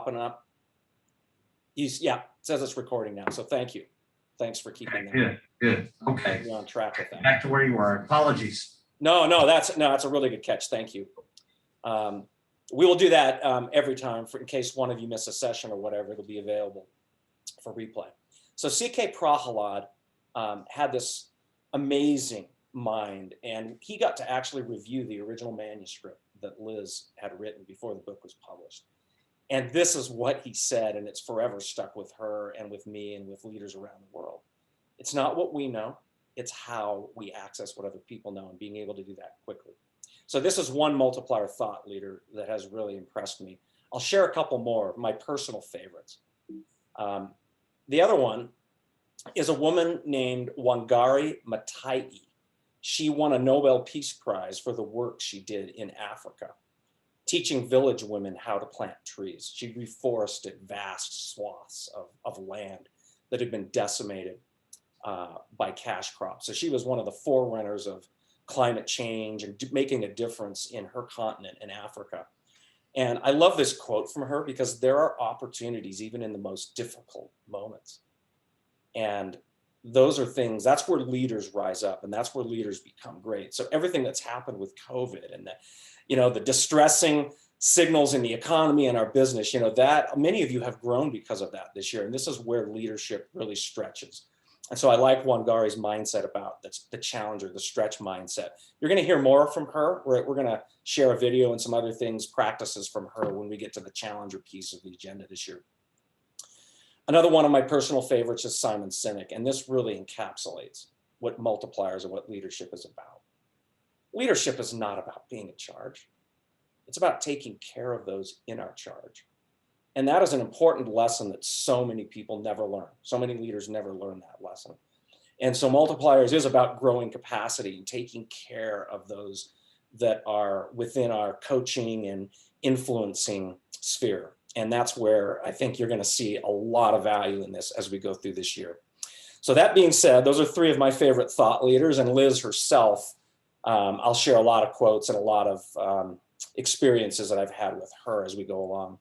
up. Yeah, it says it's recording now. So thank you. Thanks for keeping that. Good. Okay. You're on track with that. Back to where you were. Apologies. No, that's a really good catch. Thank you. We will do that every time in case one of you miss a session or whatever. It'll be available for replay. So C.K. Prahalad had this amazing mind, and he got to actually review the original manuscript that Liz had written before the book was published. And this is what he said, and it's forever stuck with her and with me and with leaders around the world. It's not what we know, it's how we access what other people know and being able to do that quickly. So this is one multiplier thought leader that has really impressed me. I'll share a couple more of my personal favorites. The other one is a woman named Wangari Maathai. She won a Nobel Peace Prize for the work she did in Africa, teaching village women how to plant trees. She reforested vast swaths of land that had been decimated by cash crops. So she was one of the forerunners of climate change and making a difference in her continent in Africa. And I love this quote from her because there are opportunities even in the most difficult moments. And those are things, that's where leaders rise up and that's where leaders become great. So everything that's happened with COVID and the distressing signals in the economy and our business, that many of you have grown because of that this year. And this is where leadership really stretches. And so I like Wangari's mindset about the challenger, the stretch mindset. You're going to hear more from her. We're going to share a video and some other things, practices from her when we get to the challenger piece of the agenda this year. Another one of my personal favorites is Simon Sinek, and this really encapsulates what multipliers and what leadership is about. Leadership is not about being in charge. It's about taking care of those in our charge. And that is an important lesson that so many people never learn. So many leaders never learn that lesson. And so Multipliers is about growing capacity and taking care of those that are within our coaching and influencing sphere. And that's where I think you're going to see a lot of value in this as we go through this year. So that being said, those are three of my favorite thought leaders, and Liz herself, I'll share a lot of quotes and a lot of experiences that I've had with her as we go along.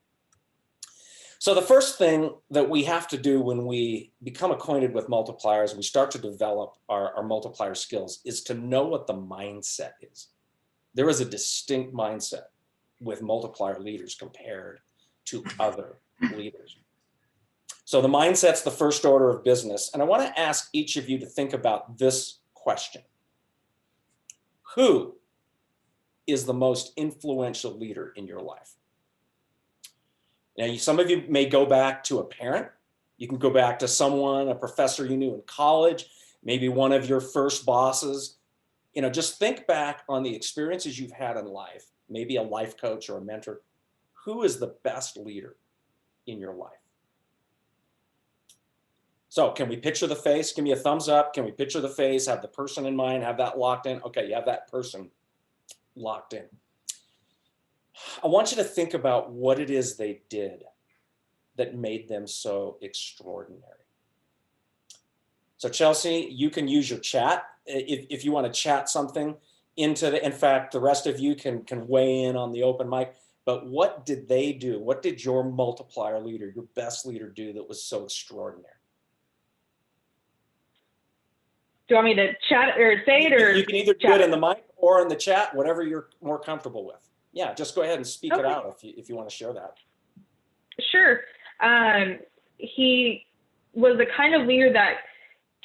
So the first thing that we have to do when we become acquainted with multipliers and we start to develop our multiplier skills is to know what the mindset is. There is a distinct mindset with multiplier leaders compared to other leaders. So the mindset's the first order of business. And I want to ask each of you to think about this question. Who is the most influential leader in your life? Now, some of you may go back to a parent. You can go back to someone, a professor you knew in college, maybe one of your first bosses. Just think back on the experiences you've had in life, maybe a life coach or a mentor. Who is the best leader in your life? So can we picture the face? Give me a thumbs up. Can we picture the face, have the person in mind, have that locked in? Okay, you have that person locked in. I want you to think about what it is they did that made them so extraordinary. So Chelsea, you can use your chat if you want to chat something into in fact, the rest of you can weigh in on the open mic. But what did they do? What did your multiplier leader, your best leader do that was so extraordinary? Do you want me to chat or say it, or you can either do it in the mic or in the chat, whatever you're more comfortable with. Yeah, just go ahead and speak it out if you want to share that. Sure. He was the kind of leader that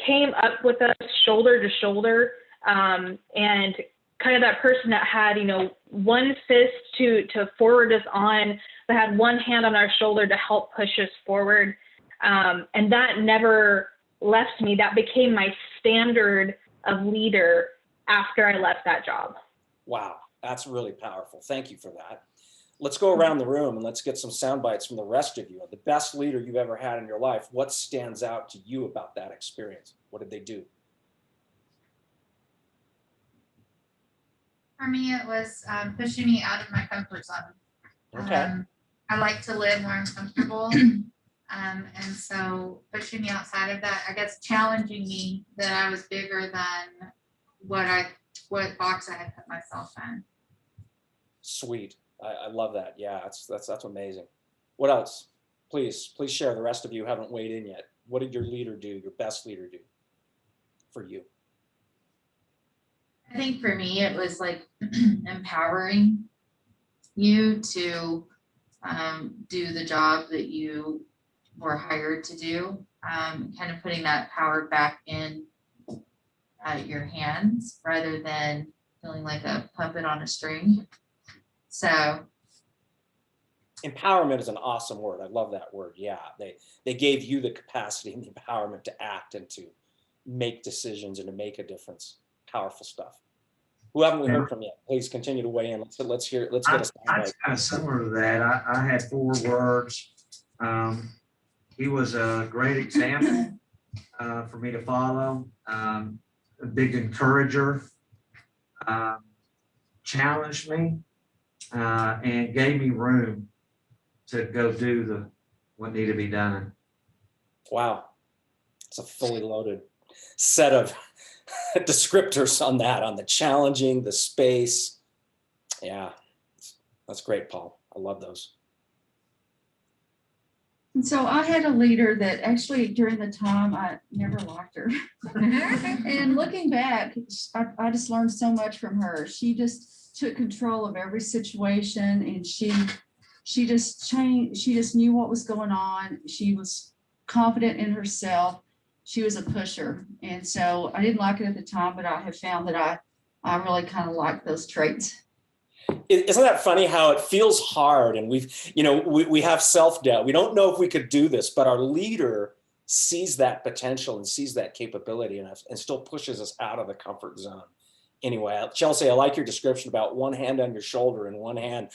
came up with us shoulder to shoulder, and kind of that person that had, one fist to forward us on, that had one hand on our shoulder to help push us forward. And that never left me. That became my standard of leader after I left that job. Wow. That's really powerful. Thank you for that. Let's go around the room and let's get some sound bites from the rest of you. The best leader you've ever had in your life, what stands out to you about that experience? What did they do? For me, it was pushing me out of my comfort zone. Okay. I like to live where I'm comfortable. And so pushing me outside of that, I guess challenging me that I was bigger than what box I had put myself in. Sweet. I love that. Yeah, that's amazing. What else? Please share. The rest of you haven't weighed in yet. What did your leader do, your best leader do for you? I think for me, it was like empowering you to do the job that you were hired to do, kind of putting that power back in your hands rather than feeling like a puppet on a string. So Empowerment is an awesome word. I love that word. Yeah, they gave you the capacity and the empowerment to act and to make decisions and to make a difference. Powerful stuff. Who haven't we heard from yet? Please continue to weigh in. Let's hear. Let's get us. Kind of similar to that. I had 4 words. He was a great example for me to follow. A big encourager, challenged me, and gave me room to go do what needed to be done. Wow, it's a fully loaded set of descriptors on that, on the challenging, the space. Yeah, that's great, Paul. I love those. And so I had a leader that actually during the time I never liked her. And looking back, I just learned so much from her. She just took control of every situation, and she just changed. She just knew what was going on. She was confident in herself. She was a pusher. And so I didn't like it at the time, but I have found that I really kind of like those traits. Isn't that funny how it feels hard, and we have self-doubt. We don't know if we could do this, but our leader sees that potential and sees that capability and still pushes us out of the comfort zone. Anyway, Chelsea, I like your description about one hand on your shoulder and one hand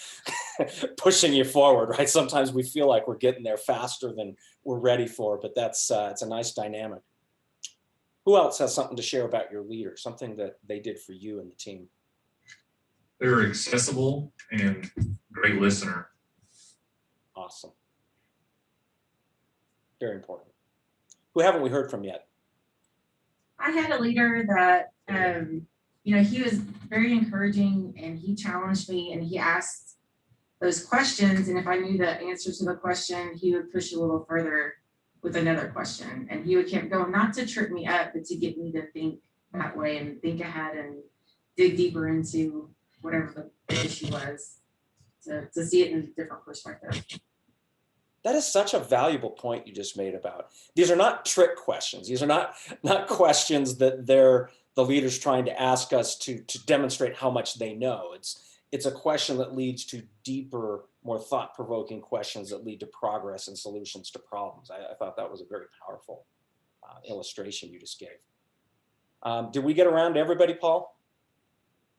pushing you forward, right? Sometimes we feel like we're getting there faster than we're ready for, but it's a nice dynamic. Who else has something to share about your leader, something that they did for you and the team? They were accessible and great listener. Awesome. Very important. Who haven't we heard from yet? I had a leader that, he was very encouraging, and he challenged me, and he asked those questions. And if I knew the answer to the question, he would push a little further with another question. And he would keep going, not to trip me up, but to get me to think that way and think ahead and dig deeper into whatever the issue was, to see it in a different perspective. That is such a valuable point you just made about, these are not trick questions. These are not questions that the leader's trying to ask us to demonstrate how much they know. It's a question that leads to deeper, more thought-provoking questions that lead to progress and solutions to problems. I thought that was a very powerful illustration you just gave. Did we get around to everybody, Paul?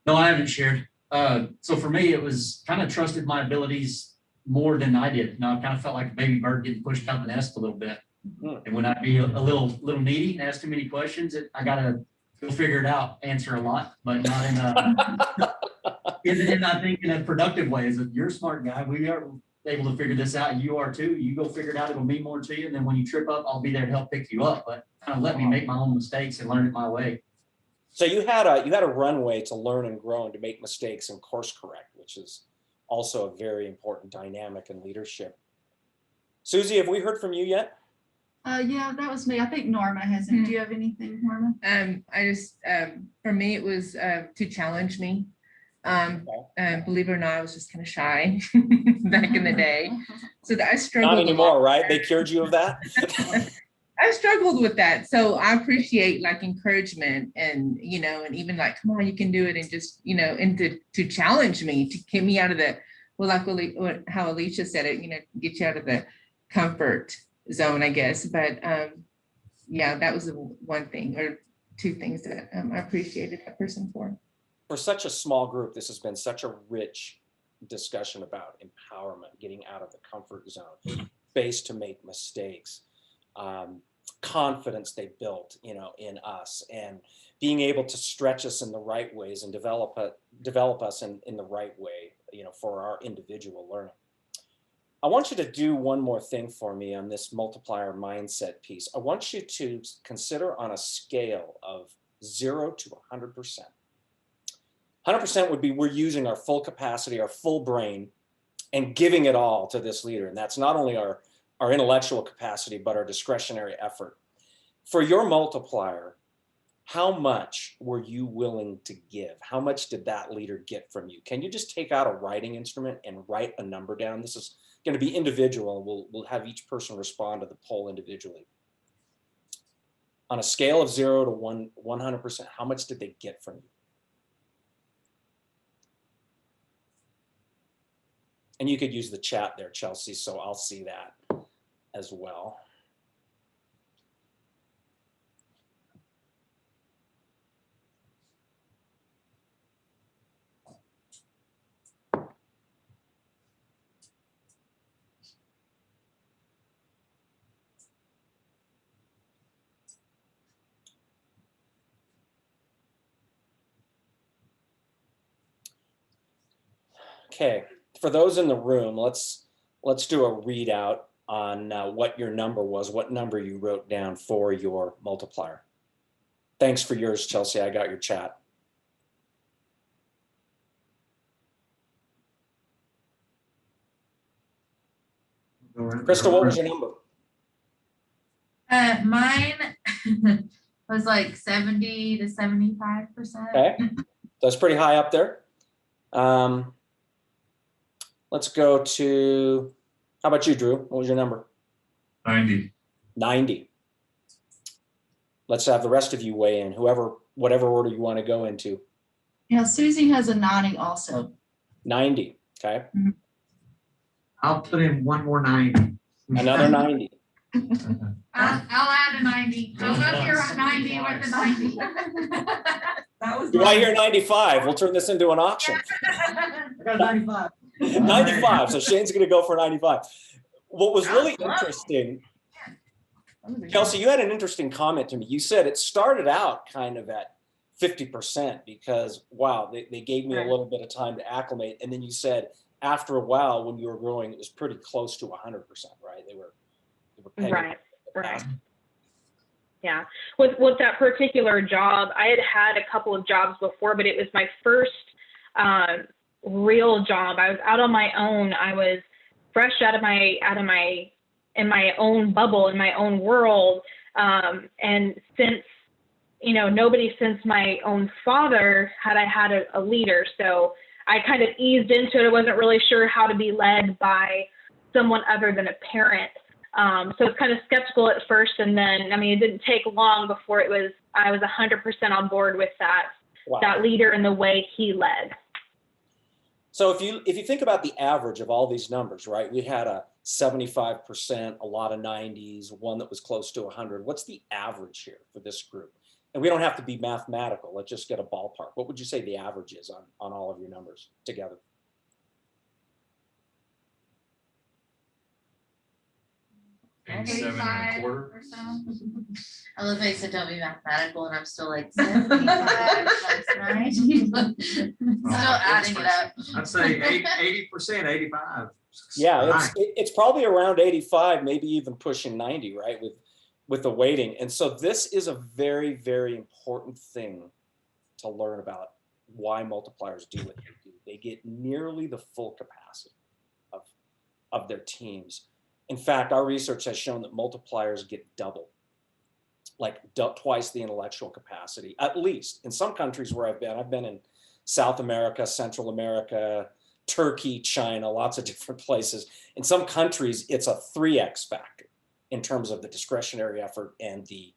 No, I haven't shared. So for me, it was kind of trusted my abilities more than I did. I kind of felt like a baby bird getting pushed out the nest a little bit. And when I'd be a little needy and ask too many questions, I got to go figure it out, answer a lot, but not in I think in a productive way. Is that you're a smart guy. We are able to figure this out. You are too. You go figure it out. It'll mean more to you. And then when you trip up, I'll be there to help pick you up. But kind of let me make my own mistakes and learn it my way. So you had a runway to learn and grow and to make mistakes and course correct, which is also a very important dynamic in leadership. Susie, have we heard from you yet? Yeah, that was me. I think Norma hasn't. Do you have anything, Norma? I just, for me, it was to challenge me. Believe it or not, I was just kind of shy back in the day. So that I struggled. Not anymore, right? They cured you of that? I struggled with that. So I appreciate like encouragement and, and even like, come on, you can do it. And just, and to challenge me, to get me out of the, well, like how Alicia said it, get you out of the comfort zone, I guess. But yeah, that was the one thing or two things that I appreciated that person for. For such a small group, this has been such a rich discussion about empowerment, getting out of the comfort zone, space to make mistakes, confidence they built, in us, and being able to stretch us in the right ways and develop us in the right way, for our individual learning. I want you to do one more thing for me on this multiplier mindset piece. I want you to consider on a scale of 0 to 100%. 100% would be we're using our full capacity, our full brain, and giving it all to this leader. And that's not only our intellectual capacity, but our discretionary effort. For your multiplier, how much were you willing to give? How much did that leader get from you? Can you just take out a writing instrument and write a number down? This is going to be individual. We'll have each person respond to the poll individually. On a scale of 0 to 100%, how much did they get from you? And you could use the chat there, Chelsea, so I'll see that as well. Okay, for those in the room, let's do a readout on what your number was, what number you wrote down for your multiplier. Thanks for yours, Chelsea. I got your chat. Crystal, what was your number? Mine was like 70 to 75%. Okay, that's pretty high up there. Let's go to, how about you, Drew? What was your number? 90. 90. Let's have the rest of you weigh in, whatever order you want to go into. Yeah, Susie has a 90 also. 90, okay. I'll put in one more 90. Another 90. I'll add a 90. I'll go here on 90 with the 90. That was Do I hear 95? We'll turn this into an auction. I got 95. 95, so Shane's gonna go for 95. What was really interesting, Kelsey, you had an interesting comment to me. You said it started out kind of at 50% because, wow, they gave me a little bit of time to acclimate. And then you said after a while, when you were growing, it was pretty close to 100%, right? They were pegging Right. Yeah. With that particular job, I had a couple of jobs before, but it was my first real job. I was out on my own. I was fresh in my own bubble, in my own world. And since, nobody since my own father had I had a leader. So I kind of eased into it. I wasn't really sure how to be led by someone other than a parent. So it's kind of skeptical at first. And then, it didn't take long before I was 100% on board with that leader and the way he led. So if you think about the average of all these numbers, right? We had a 75%, a lot of 90s, one that was close to 100. What's the average here for this group? And we don't have to be mathematical. Let's just get a ballpark. What would you say the average is on all of your numbers together? And 7 1/4. Or so. I love how you said don't be mathematical, and I'm still like 75 plus 90. Still adding it up. I'd say 80%, 85. Yeah, it's probably around 85, maybe even pushing 90, right? With the weighting. And so this is a very, very important thing to learn about why multipliers do what they do. They get nearly the full capacity of their teams. In fact, our research has shown that multipliers get double, like twice the intellectual capacity, at least. In some countries where I've been in South America, Central America, Turkey, China, lots of different places. In some countries, it's a 3x factor in terms of the discretionary effort and the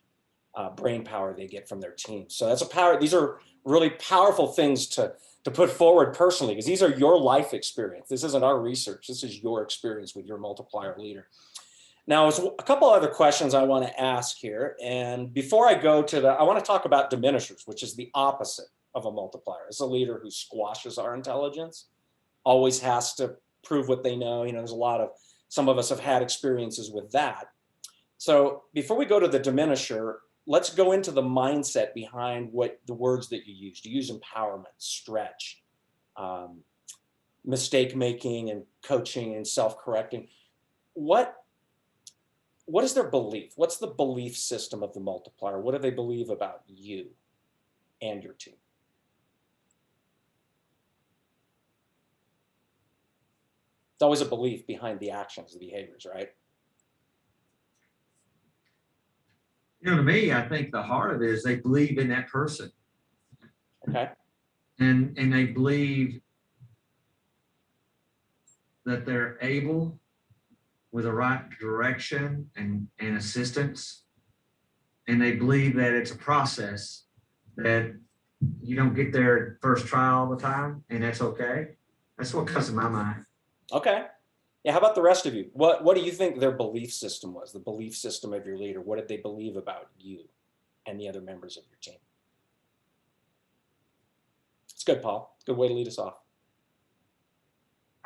brain power they get from their team. So that's a power. These are really powerful things to put forward personally, because these are your life experience. This isn't our research. This is your experience with your multiplier leader. Now, there's a couple other questions I want to ask here. And before I go to I want to talk about diminishers, which is the opposite of a multiplier. It's a leader who squashes our intelligence, always has to prove what they know. There's some of us have had experiences with that. So before we go to the diminisher, let's go into the mindset behind what the words that you used. You use empowerment, stretch, mistake making and coaching and self-correcting. What is their belief? What's the belief system of the multiplier? What do they believe about you and your team? It's always a belief behind the actions, the behaviors, right? You know, to me, I think the heart of it is they believe in that person, Okay. and they believe that they're able, with the right direction and assistance, and they believe that it's a process, that you don't get there first try all the time, and that's okay. That's what comes to my mind. Okay. Yeah, how about the rest of you? What do you think their belief system was, the belief system of your leader? What did they believe about you and the other members of your team? It's good, Paul. Good way to lead us off.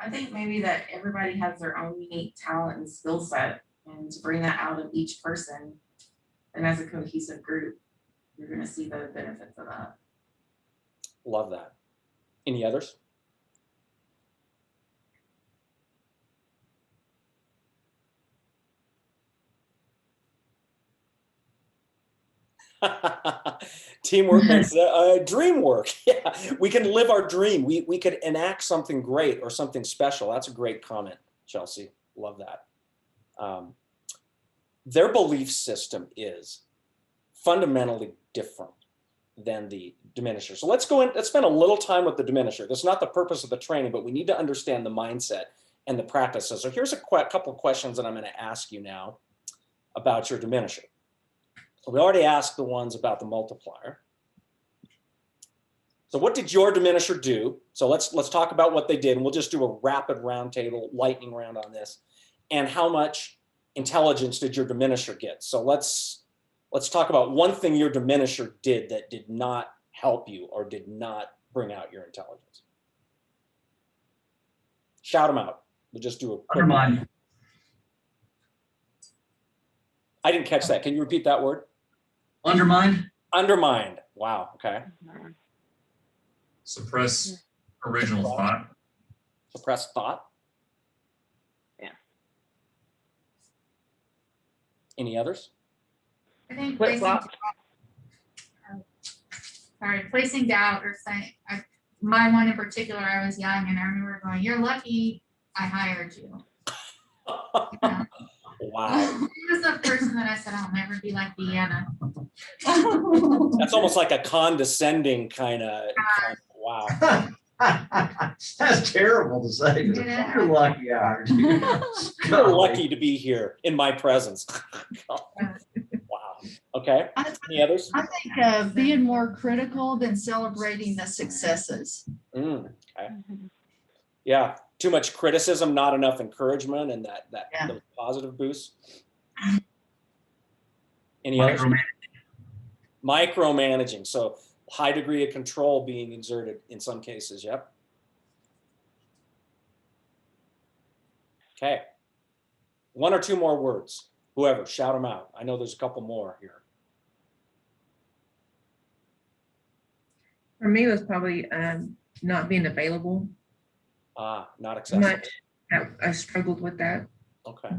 I think maybe that everybody has their own unique talent and skill set, and to bring that out of each person, and as a cohesive group, you're gonna see the benefits of that. Love that. Any others? Teamwork makes dream work. Yeah, we can live our dream. We could enact something great or something special. That's a great comment, Chelsea. Love that. Their belief system is fundamentally different than the diminisher. So let's go in, let's spend a little time with the diminisher. That's not the purpose of the training, but we need to understand the mindset and the practices. So here's a couple of questions that I'm going to ask you now about your diminisher. So we already asked the ones about the multiplier. So what did your diminisher do? So let's talk about what they did, and we'll just do a rapid roundtable lightning round on this. And how much intelligence did your diminisher get? So let's talk about one thing your diminisher did that did not help you or did not bring out your intelligence. Shout them out. We'll just do a quick Undermine. I didn't catch that. Can you repeat that word? Undermined. Undermined. Wow. Okay. Suppress original thought. Suppressed thought. Yeah. Any others? I think Flip-flop. placing doubt or saying, my one in particular, I was young and I remember going, "You're lucky I hired you." Yeah. Wow. He was the person that I said, "I'll never be like Deanna." That's almost like a condescending kind of, wow. That's terrible to say. Yeah. You're lucky I hired you. You're lucky to be here in my presence. Wow. Okay. Any others? I think being more critical than celebrating the successes. Okay. Yeah. Too much criticism, not enough encouragement, and that Yeah. those positive boosts. Any others? Micromanaging. So high degree of control being exerted in some cases. Yep. Okay. One or two more words. Whoever, shout them out. I know there's a couple more here. For me, it was probably not being available Not accessible. much. I struggled with that. Okay.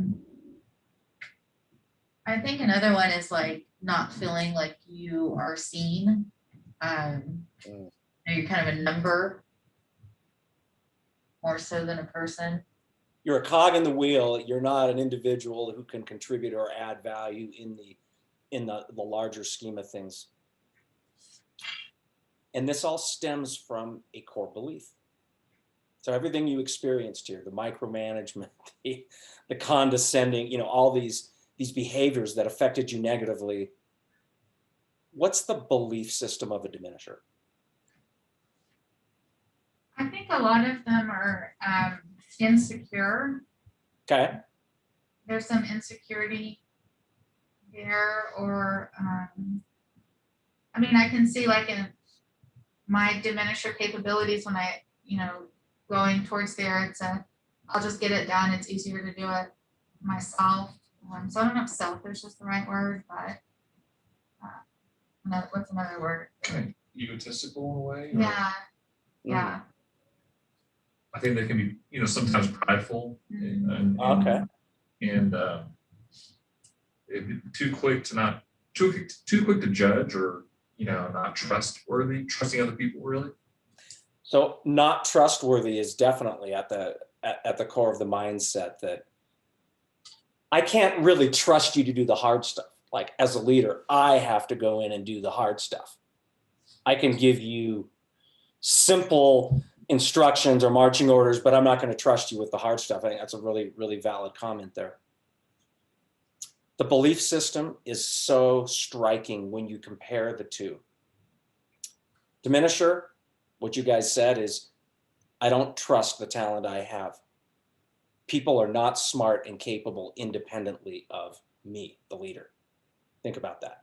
I think another one is like not feeling like you are seen. You're kind of a number more so than a person. You're a cog in the wheel. You're not an individual who can contribute or add value in the larger scheme of things. And this all stems from a core belief. So everything you experienced here, the micromanagement, the condescending, all these behaviors that affected you negatively. What's the belief system of a diminisher? I think a lot of them are insecure. Okay. There's some insecurity there, or I can see like in my diminisher capabilities when I, going towards there, I'll just get it done. It's easier to do it myself. So I don't know if selfish is the right word, but what's another word? Egotistical in a way. or- Yeah, yeah. I think they can be, sometimes prideful and Okay. too quick to judge, or not trustworthy, trusting other people really. So not trustworthy is definitely at the at the core of the mindset that I can't really trust you to do the hard stuff. Like as a leader, I have to go in and do the hard stuff. I can give you simple instructions or marching orders, but I'm not going to trust you with the hard stuff. I think that's a really, really valid comment there. The belief system is so striking when you compare the two. Diminisher, what you guys said is, I don't trust the talent I have. People are not smart and capable independently of me, the leader. Think about that.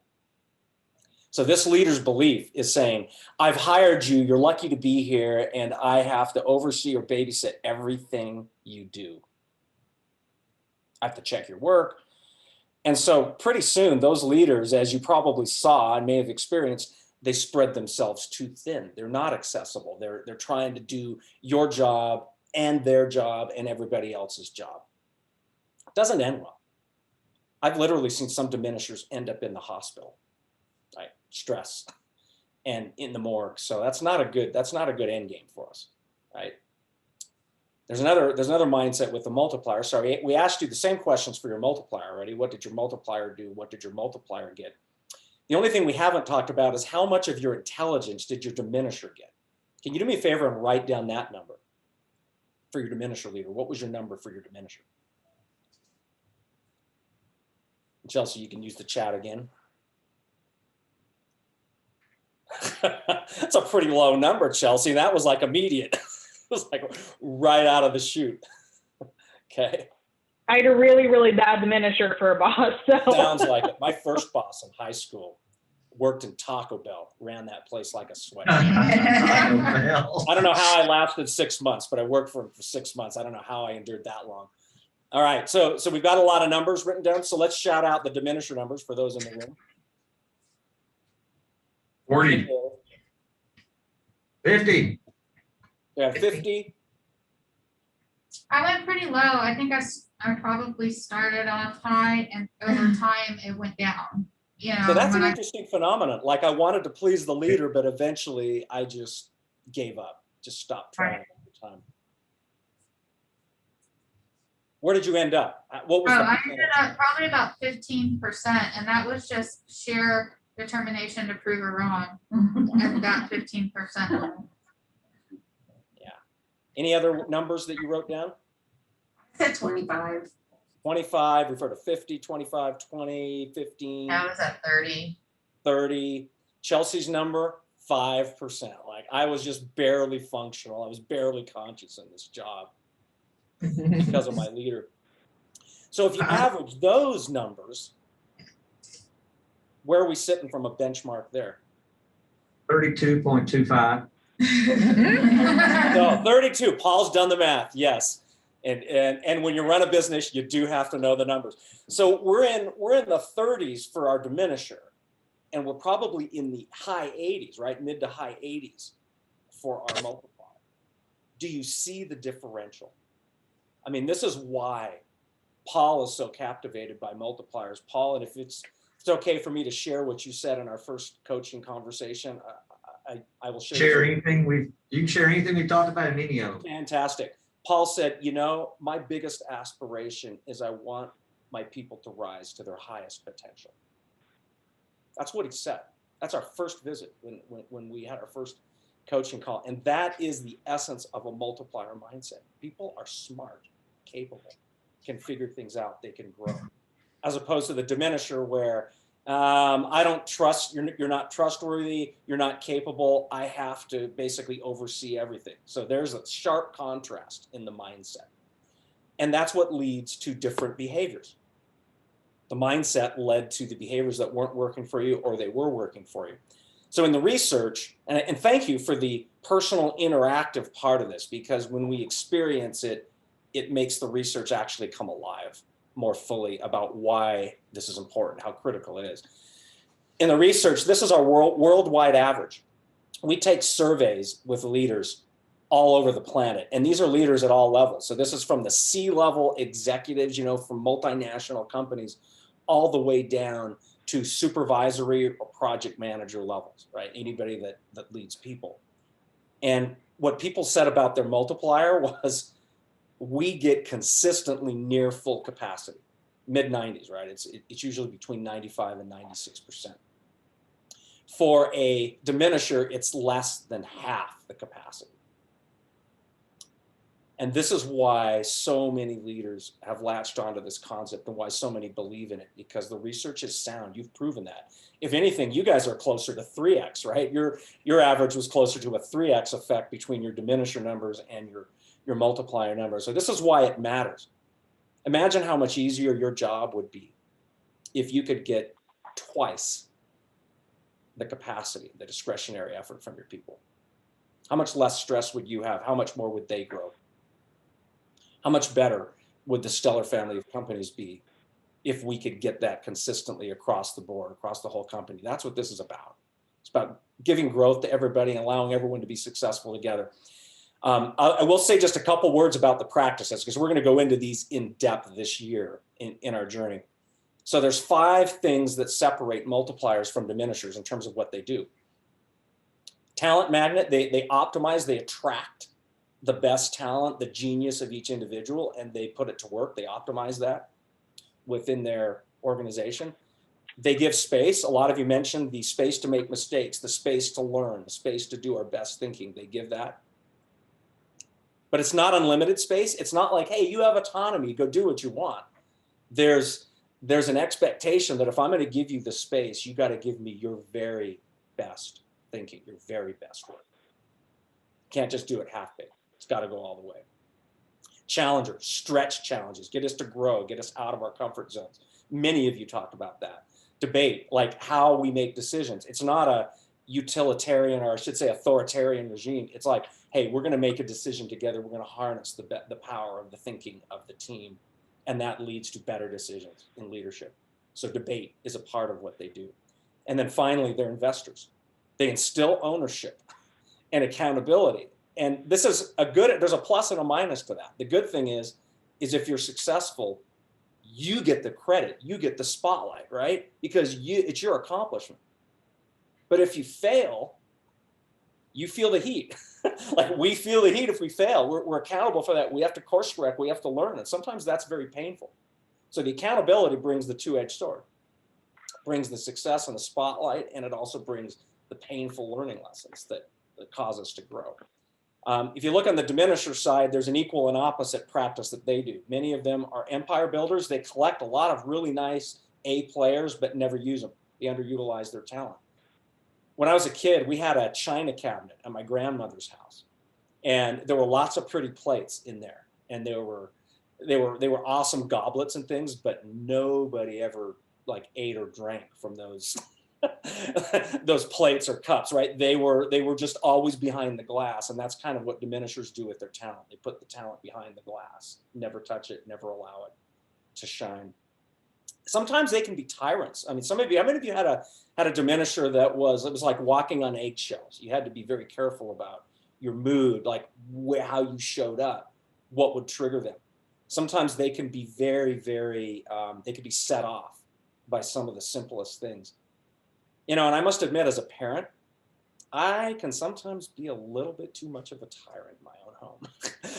So this leader's belief is saying, I've hired you, you're lucky to be here, and I have to oversee or babysit everything you do. I have to check your work. And so pretty soon, those leaders, as you probably saw and may have experienced, they spread themselves too thin. They're not accessible. They're trying to do your job and their job and everybody else's job. It doesn't end well. I've literally seen some diminishers end up in the hospital, right? Stress and in the morgue. So that's not a good end game for us, right? There's another mindset with the multiplier. Sorry, we asked you the same questions for your multiplier already. What did your multiplier do? What did your multiplier get? The only thing we haven't talked about is how much of your intelligence did your diminisher get? Can you do me a favor and write down that number for your diminisher leader? What was your number for your diminisher? Chelsea, you can use the chat again. That's a pretty low number, Chelsea. That was like immediate. It was like right out of the chute. Okay. I had a really, really bad diminisher for a boss. So. Sounds like it. My first boss in high school worked in Taco Bell, ran that place like a sweat. I don't know how I lasted 6 months, but I worked for him for 6 months. I don't know how I endured that long. All right, so we've got a lot of numbers written down. So let's shout out the diminisher numbers for those in the room. 40. 50. Yeah, 50. I went pretty low. I think I probably started off high and over time it went down. You know, So that's an interesting phenomenon. Like I wanted to please the leader, but eventually I just gave up, just stopped trying over time. Where did you end up? What was I ended up probably about 15%, and that was just sheer determination to prove her wrong at that 15%. Yeah. Any other numbers that you wrote down? I said 25. 25, refer to 50, 25, 20, 15. I was at 30. 30. Chelsea's number, 5%. Like I was just barely functional. I was barely conscious in this job because of my leader. So if you average those numbers, where are we sitting from a benchmark there? 32.25. No, 32. Paul's done the math. Yes. And when you run a business, you do have to know the numbers. So we're in the 30s for our diminisher, and we're probably in the high 80s, right? Mid to high 80s for our multiplier. Do you see the differential? I mean, this is why Paul is so captivated by multipliers. Paul, and if it's okay for me to share what you said in our first coaching conversation, I will share anything you can share anything we've talked about in any of them. Fantastic. Paul said, you know, my biggest aspiration is I want my people to rise to their highest potential. That's what he said. That's our first visit when we had our first coaching call. And that is the essence of a multiplier mindset. People are smart, capable, can figure things out, they can grow. As opposed to the diminisher where I don't trust, you're not trustworthy, you're not capable, I have to basically oversee everything. So there's a sharp contrast in the mindset. And that's what leads to different behaviors. The mindset led to the behaviors that weren't working for you or they were working for you. So in the research, and thank you for the personal interactive part of this, because when we experience it, it makes the research actually come alive more fully about why this is important, how critical it is. In the research, this is our worldwide average. We take surveys with leaders all over the planet, and these are leaders at all levels. So this is from the C-level executives, you know, from multinational companies, all the way down to supervisory or project manager levels, right? Anybody that leads people. And what people said about their multiplier was, we get consistently near full capacity, mid 90s, right? It's usually between 95 and 96%. For a diminisher, it's less than half the capacity. And this is why so many leaders have latched onto this concept and why so many believe in it, because the research is sound. You've proven that. If anything, you guys are closer to 3x, right? Your average was closer to a 3x effect between your diminisher numbers and your multiplier numbers. So this is why it matters. Imagine how much easier your job would be if you could get twice the capacity, the discretionary effort from your people. How much less stress would you have? How much more would they grow? How much better would the stellar family of companies be if we could get that consistently across the board, across the whole company? That's what this is about. It's about giving growth to everybody and allowing everyone to be successful together. I will say just a couple words about the practices, because we're going to go into these in depth this year in our journey. So there's 5 things that separate multipliers from diminishers in terms of what they do. Talent magnet, they optimize, they attract the best talent, the genius of each individual, and they put it to work. They optimize that within their organization. They give space. A lot of you mentioned the space to make mistakes, the space to learn, the space to do our best thinking. They give that. But it's not unlimited space. It's not like, hey, you have autonomy, go do what you want. There's an expectation that if I'm going to give you the space, you got to give me your very best thinking, your very best work. Can't just do it half-baked. It's got to go all the way. Challenger, stretch challenges, get us to grow, get us out of our comfort zones. Many of you talked about that. Debate, like how we make decisions. It's not a utilitarian, or I should say authoritarian regime. It's like, hey, we're going to make a decision together. We're going to harness the power of the thinking of the team. And that leads to better decisions in leadership. So debate is a part of what they do. And then finally, they're investors. They instill ownership and accountability. And this is there's a plus and a minus to that. The good thing is if you're successful, you get the credit, you get the spotlight, right? Because it's your accomplishment. But if you fail, you feel the heat. Like we feel the heat if we fail. We're accountable for that. We have to course correct, we have to learn. And sometimes that's very painful. So the accountability brings the two-edged sword. It brings the success and the spotlight, and it also brings the painful learning lessons that cause us to grow. If you look on the diminisher side, there's an equal and opposite practice that they do. Many of them are empire builders. They collect a lot of really nice A players, but never use them. They underutilize their talent. When I was a kid, we had a china cabinet at my grandmother's house, and there were lots of pretty plates in there, and they were awesome goblets and things, but nobody ever like ate or drank from those those plates or cups, right? They were just always behind the glass, and that's kind of what diminishers do with their talent. They put the talent behind the glass, never touch it, never allow it to shine. Sometimes they can be tyrants. I mean, how many of you had a diminisher that was like walking on eggshells? You had to be very careful about your mood, like how you showed up, what would trigger them. Sometimes they can be very, very, they could be set off by some of the simplest things. You know, and I must admit, as a parent, I can sometimes be a little bit too much of a tyrant in my own home.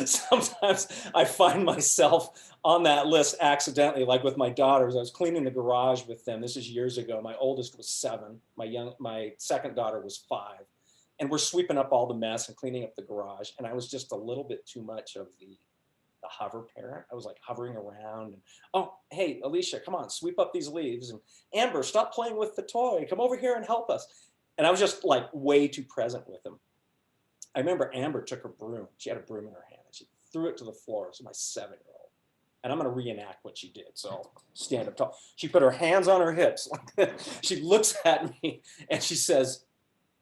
Sometimes I find myself on that list accidentally, like with my daughters. I was cleaning the garage with them. This is years ago. My oldest was 7. My second daughter was 5. And we're sweeping up all the mess and cleaning up the garage. And I was just a little bit too much of the hover parent. I was like hovering around and, oh, hey, Alicia, come on, sweep up these leaves. And Amber, stop playing with the toy. Come over here and help us. And I was just like way too present with them. I remember Amber took her broom. She had a broom in her hand and she threw it to the floor. So my 7-year-old. And I'm going to reenact what she did. So I'll stand up tall. She put her hands on her hips. She looks at me and she says,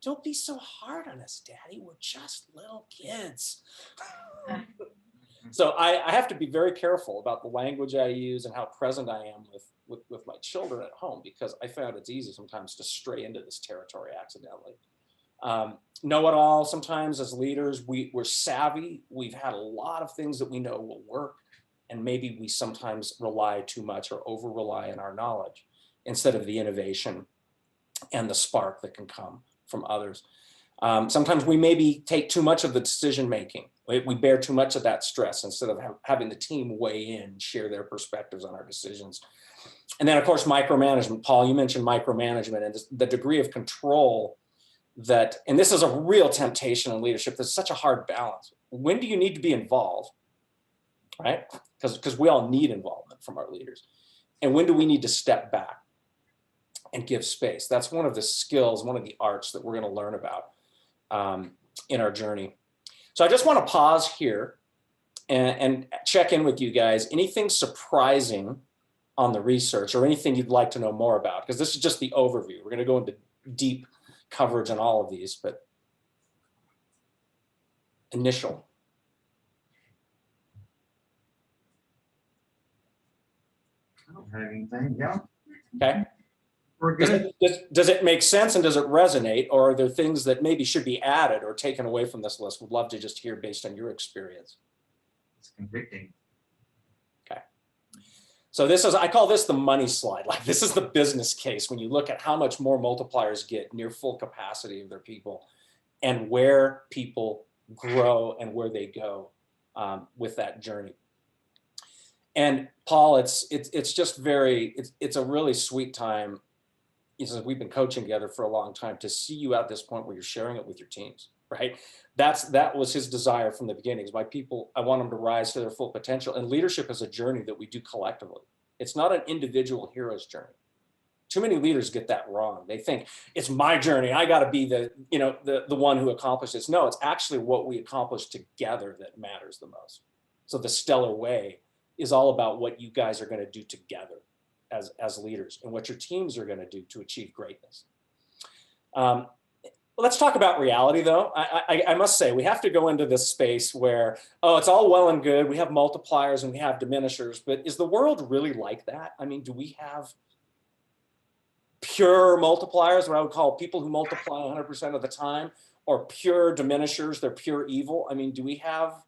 "Don't be so hard on us, Daddy. We're just little kids." So I have to be very careful about the language I use and how present I am with my children at home, because I found it's easy sometimes to stray into this territory accidentally. Know-it-all, sometimes as leaders, we're savvy. We've had a lot of things that we know will work, and maybe we sometimes rely too much or over-rely on our knowledge instead of the innovation and the spark that can come from others. Sometimes we maybe take too much of the decision making. We bear too much of that stress instead of having the team weigh in and share their perspectives on our decisions. And then, of course, micromanagement. Paul, you mentioned micromanagement and the degree of control that, and this is a real temptation in leadership. There's such a hard balance. When do you need to be involved, right? Because we all need involvement from our leaders. And when do we need to step back and give space? That's one of the skills, one of the arts that we're going to learn about in our journey. So I just want to pause here and check in with you guys. Anything surprising on the research or anything you'd like to know more about? Because this is just the overview. We're going to go into deep coverage on all of these, but initial. I don't have anything. Yeah, Okay. we're good. Does it make sense and does it resonate, or are there things that maybe should be added or taken away from this list? Would love to just hear based on your experience. It's convicting. Okay. So this is, I call this the money slide. Like, this is the business case when you look at how much more multipliers get near full capacity of their people and where people grow and where they go with that journey. And Paul, it's just it's a really sweet time. We've been coaching together for a long time to see you at this point where you're sharing it with your teams, right? That was his desire from the beginning. My people, I want them to rise to their full potential. And leadership is a journey that we do collectively. It's not an individual hero's journey. Too many leaders get that wrong. They think it's my journey. I got to be the one who accomplished this. No, it's actually what we accomplish together that matters the most. So the stellar way is all about what you guys are going to do together as leaders and what your teams are going to do to achieve greatness. Let's talk about reality, though. I must say, we have to go into this space where, oh, it's all well and good. We have multipliers and we have diminishers, but is the world really like that? I mean, do we have pure multipliers, what I would call people who multiply 100% of the time, or pure diminishers, they're pure evil? I mean, do we have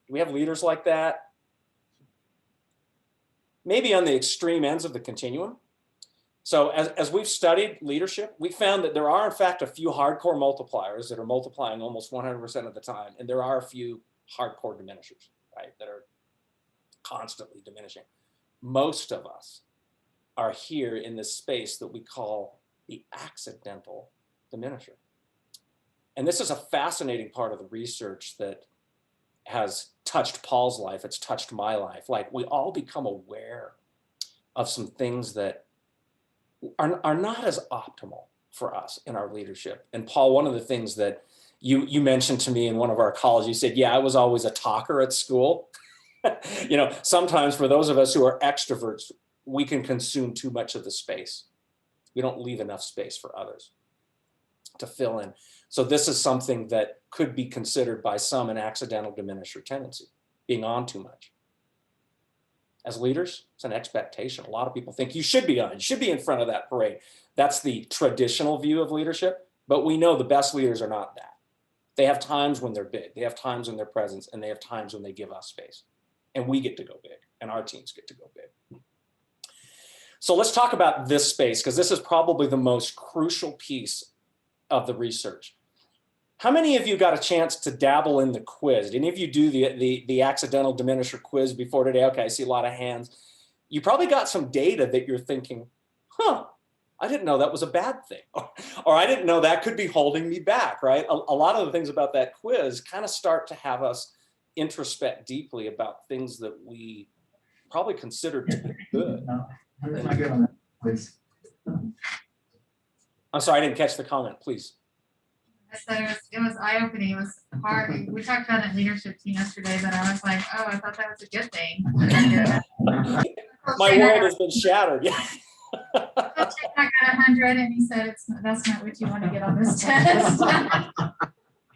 leaders like that? Maybe on the extreme ends of the continuum. So as we've studied leadership, we found that there are, in fact, a few hardcore multipliers that are multiplying almost 100% of the time. And there are a few hardcore diminishers, right, that are constantly diminishing. Most of us are here in this space that we call the accidental diminisher. And this is a fascinating part of the research that has touched Paul's life. It's touched my life. Like, we all become aware of some things that are not as optimal for us in our leadership. And Paul, one of the things that you mentioned to me in one of our calls, you said, yeah, I was always a talker at school. Sometimes for those of us who are extroverts, we can consume too much of the space. We don't leave enough space for others to fill in. So this is something that could be considered by some an accidental diminisher tendency, being on too much. As leaders, it's an expectation. A lot of people think you should be on, you should be in front of that parade. That's the traditional view of leadership, but we know the best leaders are not that. They have times when they're big, they have times when they're present, and they have times when they give us space. And we get to go big, and our teams get to go big. So let's talk about this space, because this is probably the most crucial piece of the research. How many of you got a chance to dabble in the quiz? Did any of you do the accidental diminisher quiz before today? Okay, I see a lot of hands. You probably got some data that you're thinking, huh, I didn't know that was a bad thing. Or I didn't know that could be holding me back, right? A lot of the things about that quiz kind of start to have us introspect deeply about things that we probably considered to be good. I'm sorry, I didn't catch the comment, please. I said it was eye-opening. It was hard. We talked about it in leadership team yesterday, but I was like, oh, I thought that was a good thing. My world has been shattered. Yeah. I got 100, and he said that's not what you want to get on this test.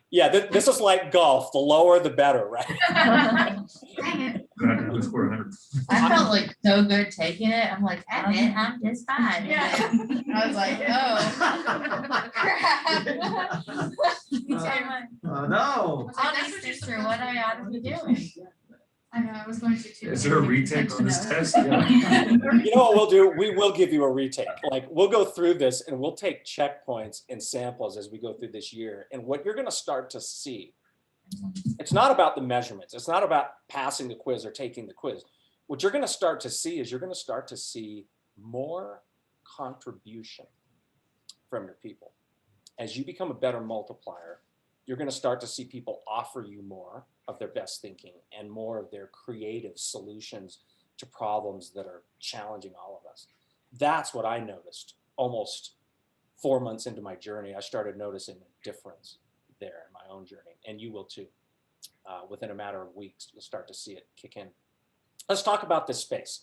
Yeah, this is like golf. The lower, the better, right? Dang it. Let's score 100. I felt like so good taking it. I'm like, I'm just fine. Yeah. I was like, oh. Crap. No. Honestly, sister, what I ought to be doing. I know, I was going to too. Is there a retake on this test? You know what we'll do? We will give you a retake. Like, we'll go through this and we'll take checkpoints and samples as we go through this year. And what you're going to start to see, it's not about the measurements. It's not about passing the quiz or taking the quiz. What you're going to start to see is you're going to start to see more contribution from your people. As you become a better multiplier, you're going to start to see people offer you more of their best thinking and more of their creative solutions to problems that are challenging all of us. That's what I noticed almost 4 months into my journey. I started noticing a difference there in my own journey, and you will too. Within a matter of weeks, you'll start to see it kick in. Let's talk about this space.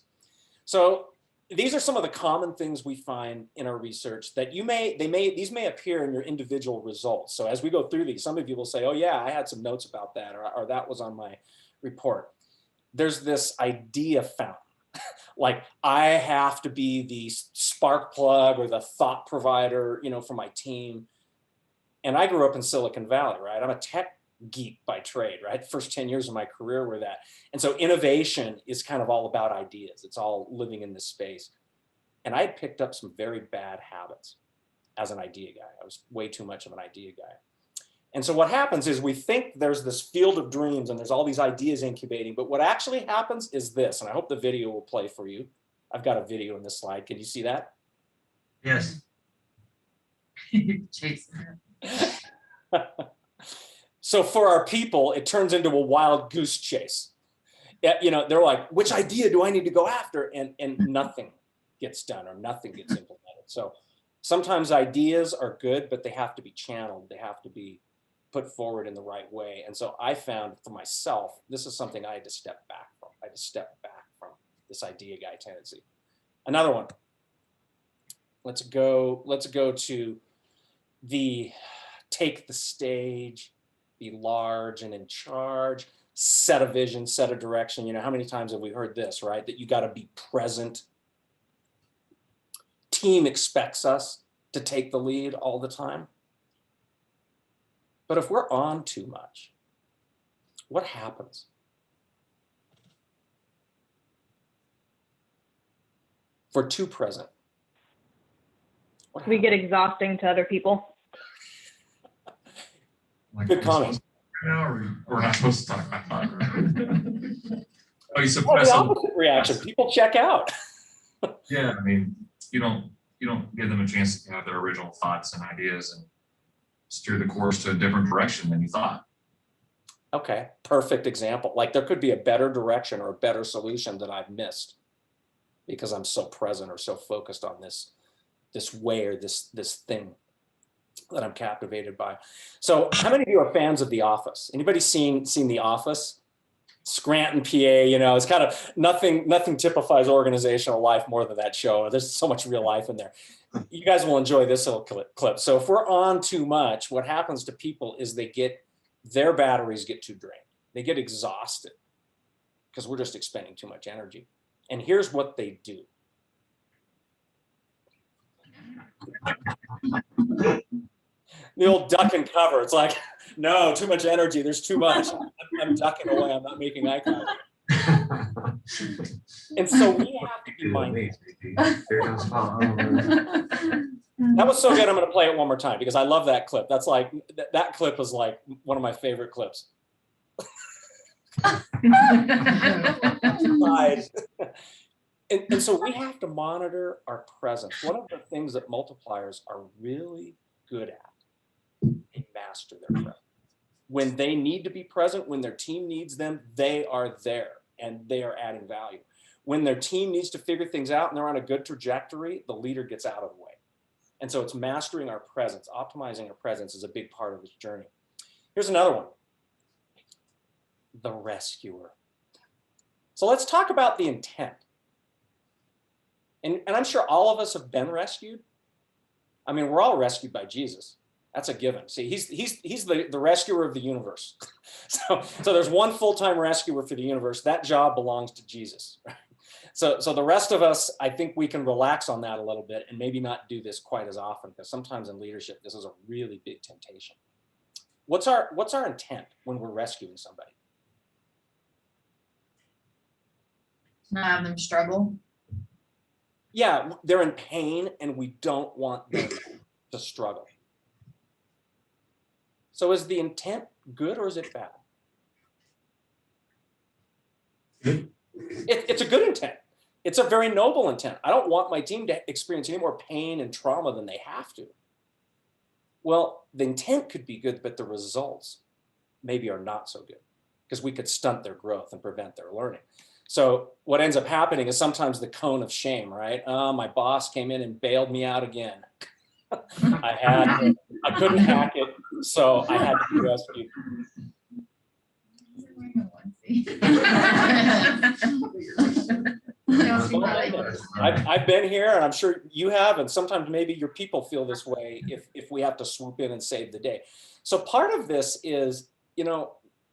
So these are some of the common things we find in our research that these may appear in your individual results. So as we go through these, some of you will say, oh yeah, I had some notes about that, or that was on my report. There's this idea fountain. Like, I have to be the spark plug or the thought provider, you know, for my team. And I grew up in Silicon Valley, right? I'm a tech geek by trade, right? First 10 years of my career were that. And so innovation is kind of all about ideas. It's all living in this space. And I had picked up some very bad habits as an idea guy. I was way too much of an idea guy. And so what happens is we think there's this field of dreams and there's all these ideas incubating, but what actually happens is this, and I hope the video will play for you. I've got a video in this slide. Can you see that? Yes. Jason. So for our people, it turns into a wild goose chase. You know, they're like, which idea do I need to go after? And nothing gets done or nothing gets implemented. So sometimes ideas are good, but they have to be channeled. They have to be put forward in the right way. And so I found for myself, this is something I had to step back from. I had to step back from this idea guy tendency. Another one. Let's go to the take the stage, be large and in charge, set a vision, set a direction. You know, how many times have we heard this, right? That you got to be present. Team expects us to take the lead all the time. But if we're on too much, what happens? If we're too present, what We happens? get exhausting to other people. Like, Good comment. Now we're not supposed to talk about that, right? Oh, you Well, suppress the them. opposite reaction. People check out. Yeah, I mean, you don't give them a chance to have their original thoughts and ideas and steer the course to a different direction than you thought. Okay, perfect example. Like, there could be a better direction or a better solution that I've missed because I'm so present or so focused on this way or this thing that I'm captivated by. So how many of you are fans of The Office? Anybody seen The Office? Scranton, PA, you know, it's kind of nothing typifies organizational life more than that show. There's so much real life in there. You guys will enjoy this little clip. So if we're on too much, what happens to people is their batteries get too drained. They get exhausted because we're just expending too much energy. And here's what they do. The old duck and cover. It's like, no, too much energy. There's too much. I'm ducking away. I'm not making eye contact. And so we have to be mindful. That was so good. I'm going to play it one more time because I love that clip. That's like, that clip is like one of my favorite clips. And so we have to monitor our presence. One of the things that multipliers are really good at, they master their presence. When they need to be present, when their team needs them, they are there and they are adding value. When their team needs to figure things out and they're on a good trajectory, the leader gets out of the way. And so it's mastering our presence, optimizing our presence is a big part of this journey. Here's another one. The rescuer. So let's talk about the intent. And I'm sure all of us have been rescued. I mean, we're all rescued by Jesus. That's a given. See, he's the rescuer of the universe. So there's one full-time rescuer for the universe. That job belongs to Jesus. So the rest of us, I think we can relax on that a little bit and maybe not do this quite as often, because sometimes in leadership, this is a really big temptation. What's our intent when we're rescuing somebody? Not have them struggle. Yeah, they're in pain and we don't want them to struggle. So is the intent good or is it bad? Good. It's a good intent. It's a very noble intent. I don't want my team to experience any more pain and trauma than they have to. Well, the intent could be good, but the results maybe are not so good because we could stunt their growth and prevent their learning. So what ends up happening is sometimes the cone of shame, right? My boss came in and bailed me out again. I couldn't hack it, so I had to be rescued. I've been here and I'm sure you have, and sometimes maybe your people feel this way if we have to swoop in and save the day. So part of this is,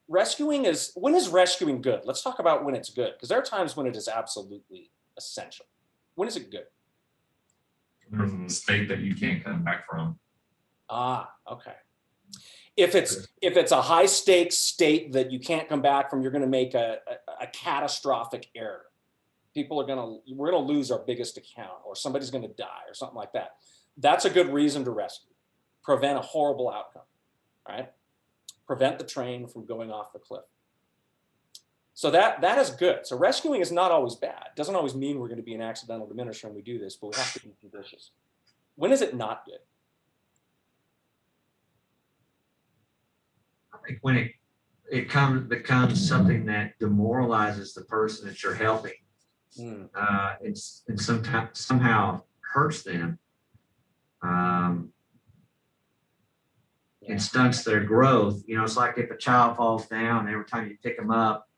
rescuing is, when is rescuing good? Let's talk about when it's good, because there are times when it is absolutely essential. When is it good? There's a state that you can't come back from. Ah, okay. If it's a high stakes state that you can't come back from, you're going to make a catastrophic error. We're going to lose our biggest account, or somebody's going to die, or something like that. That's a good reason to rescue. Prevent a horrible outcome, right? Prevent the train from going off the cliff. So that is good. So rescuing is not always bad. It doesn't always mean we're going to be an accidental diminisher when we do this, but we have to be judicious. When is it not good? I think when it becomes something that demoralizes the person that you're helping, and somehow hurts them, and stunts their growth. It's like if a child falls down, every time you pick them up,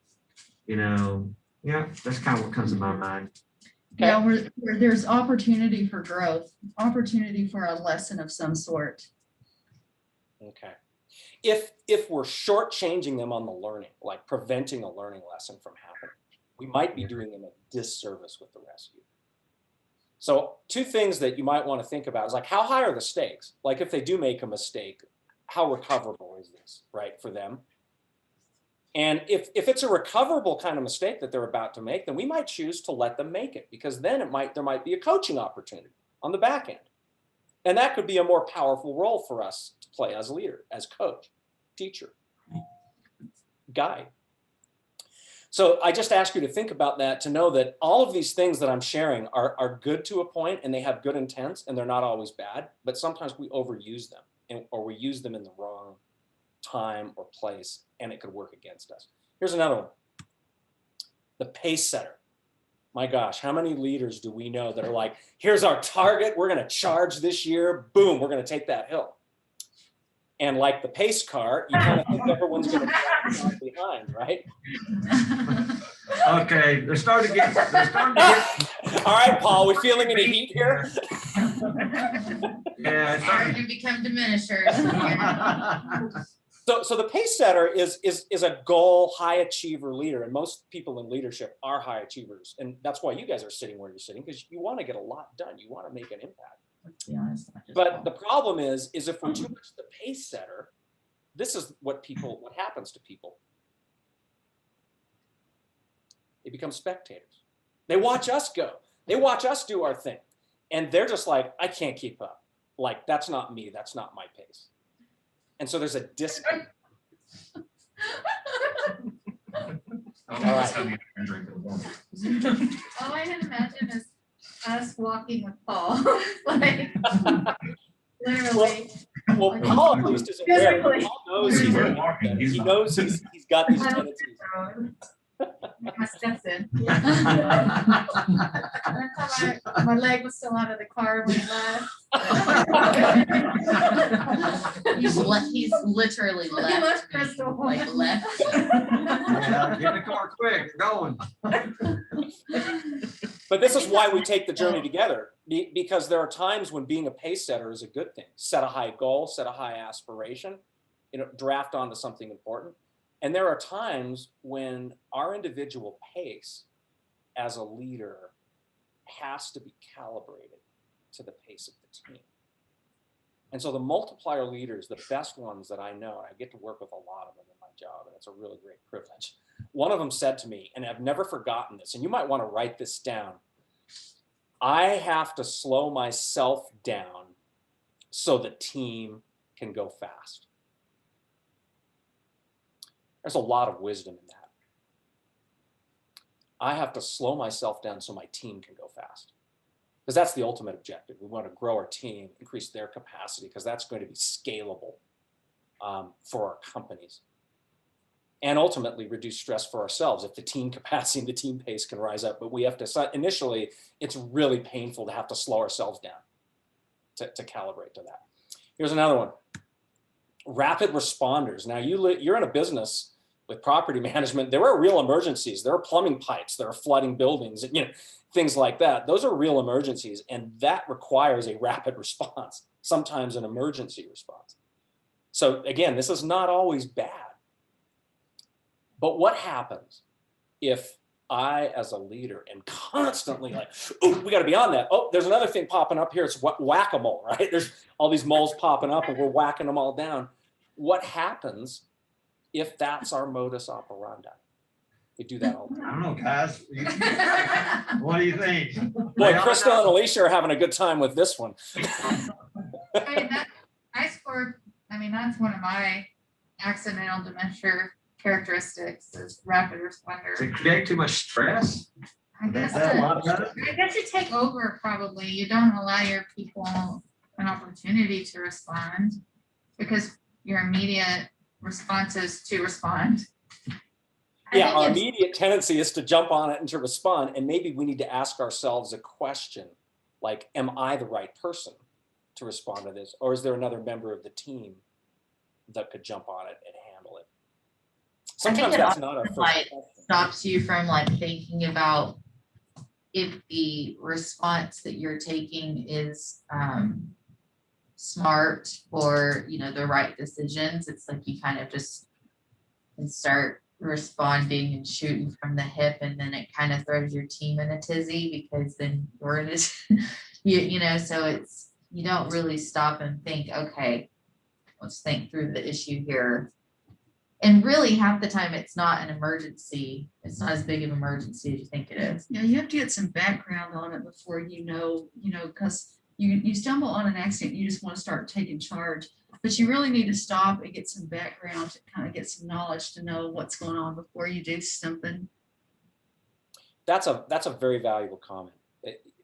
that's kind of what comes to my mind. Yeah, where there's opportunity for growth, opportunity for a lesson of some sort. Okay. If we're shortchanging them on the learning, like preventing a learning lesson from happening, we might be doing them a disservice with the rescue. So two things that you might want to think about is like, how high are the stakes? Like if they do make a mistake, how recoverable is this, right, for them? And if it's a recoverable kind of mistake that they're about to make, then we might choose to let them make it, because then there might be a coaching opportunity on the back end. And that could be a more powerful role for us to play as leader, as coach, teacher, guide. So I just ask you to think about that, to know that all of these things that I'm sharing are good to a point, and they have good intents, and they're not always bad, but sometimes we overuse them, or we use them in the wrong time or place, and it could work against us. Here's another one. The pace setter. My gosh, how many leaders do we know that are like, here's our target, we're going to charge this year, boom, we're going to take that hill. And like the pace car, you kind of think everyone's going to drag behind, right? Okay, they're starting to get. All right, Paul, we feeling any heat here? Yeah, it's Starting to become diminishers. So the pace setter is a goal high achiever leader, and most people in leadership are high achievers, and that's why you guys are sitting where you're sitting, because you want to get a lot done, you want to make an impact. Let's be honest. But the problem is if we're too much the pace setter, this is what happens to people. They become spectators. They watch us go. They watch us do our thing, and they're just like, I can't keep up. Like, that's not me. That's not my pace. And so there's a disconnect. All right. All I can imagine is us walking with Paul, like literally. Well, Paul at least is aware. Physically. Paul knows he knows he's got these tendencies. My steps in. My leg was still out of the car when he left. He's literally He left. left Crystal. Like left. Yeah, get in the car quick, you're going. But this is why we take the journey together, because there are times when being a pace setter is a good thing. Set a high goal, set a high aspiration, draft onto something important. And there are times when our individual pace as a leader has to be calibrated to the pace of the team. And so the multiplier leaders, the best ones that I know, and I get to work with a lot of them in my job, and it's a really great privilege. One of them said to me, and I've never forgotten this, and you might want to write this down, I have to slow myself down so the team can go fast. There's a lot of wisdom in that. I have to slow myself down so my team can go fast. Because that's the ultimate objective. We want to grow our team, increase their capacity, because that's going to be scalable for our companies. And ultimately reduce stress for ourselves if the team capacity and the team pace can rise up. But we have to, initially, it's really painful to have to slow ourselves down to calibrate to that. Here's another one. Rapid responders. Now you're in a business with property management. There are real emergencies. There are plumbing pipes. There are flooding buildings, and things like that. Those are real emergencies, and that requires a rapid response, sometimes an emergency response. So again, this is not always bad. But what happens if I, as a leader, am constantly like, oh, we got to be on that. Oh, there's another thing popping up here. It's whack-a-mole, right? There's all these moles popping up and we're whacking them all down. What happens if that's our modus operandi? We do that all the time. I don't know, guys. What do you think? Boy, Crystal and Alicia are having a good time with this one. I mean, that's one of my accidental Diminisher characteristics is rapid responder. Does it create too much stress? I guess, Is that a lot of it? I guess you take over probably. You don't allow your people an opportunity to respond because your immediate response is to respond. Yeah, our immediate tendency is to jump on it and to respond. And maybe we need to ask ourselves a question like, am I the right person to respond to this? Or is there another member of the team that could jump on it and handle it? Sometimes that's not our first question. Stops you from like thinking about if the response that you're taking is smart or the right decisions. It's like you kind of just can start responding and shooting from the hip, and then it kind of throws your team in a tizzy because then you're in it, so it's, you don't really stop and think, okay, let's think through the issue here. And really half the time it's not an emergency. It's not as big of an emergency as you think it is. Yeah, you have to get some background on it before because you stumble on an accident, you just want to start taking charge. But you really need to stop and get some background to kind of get some knowledge to know what's going on before you do something. That's a very valuable comment.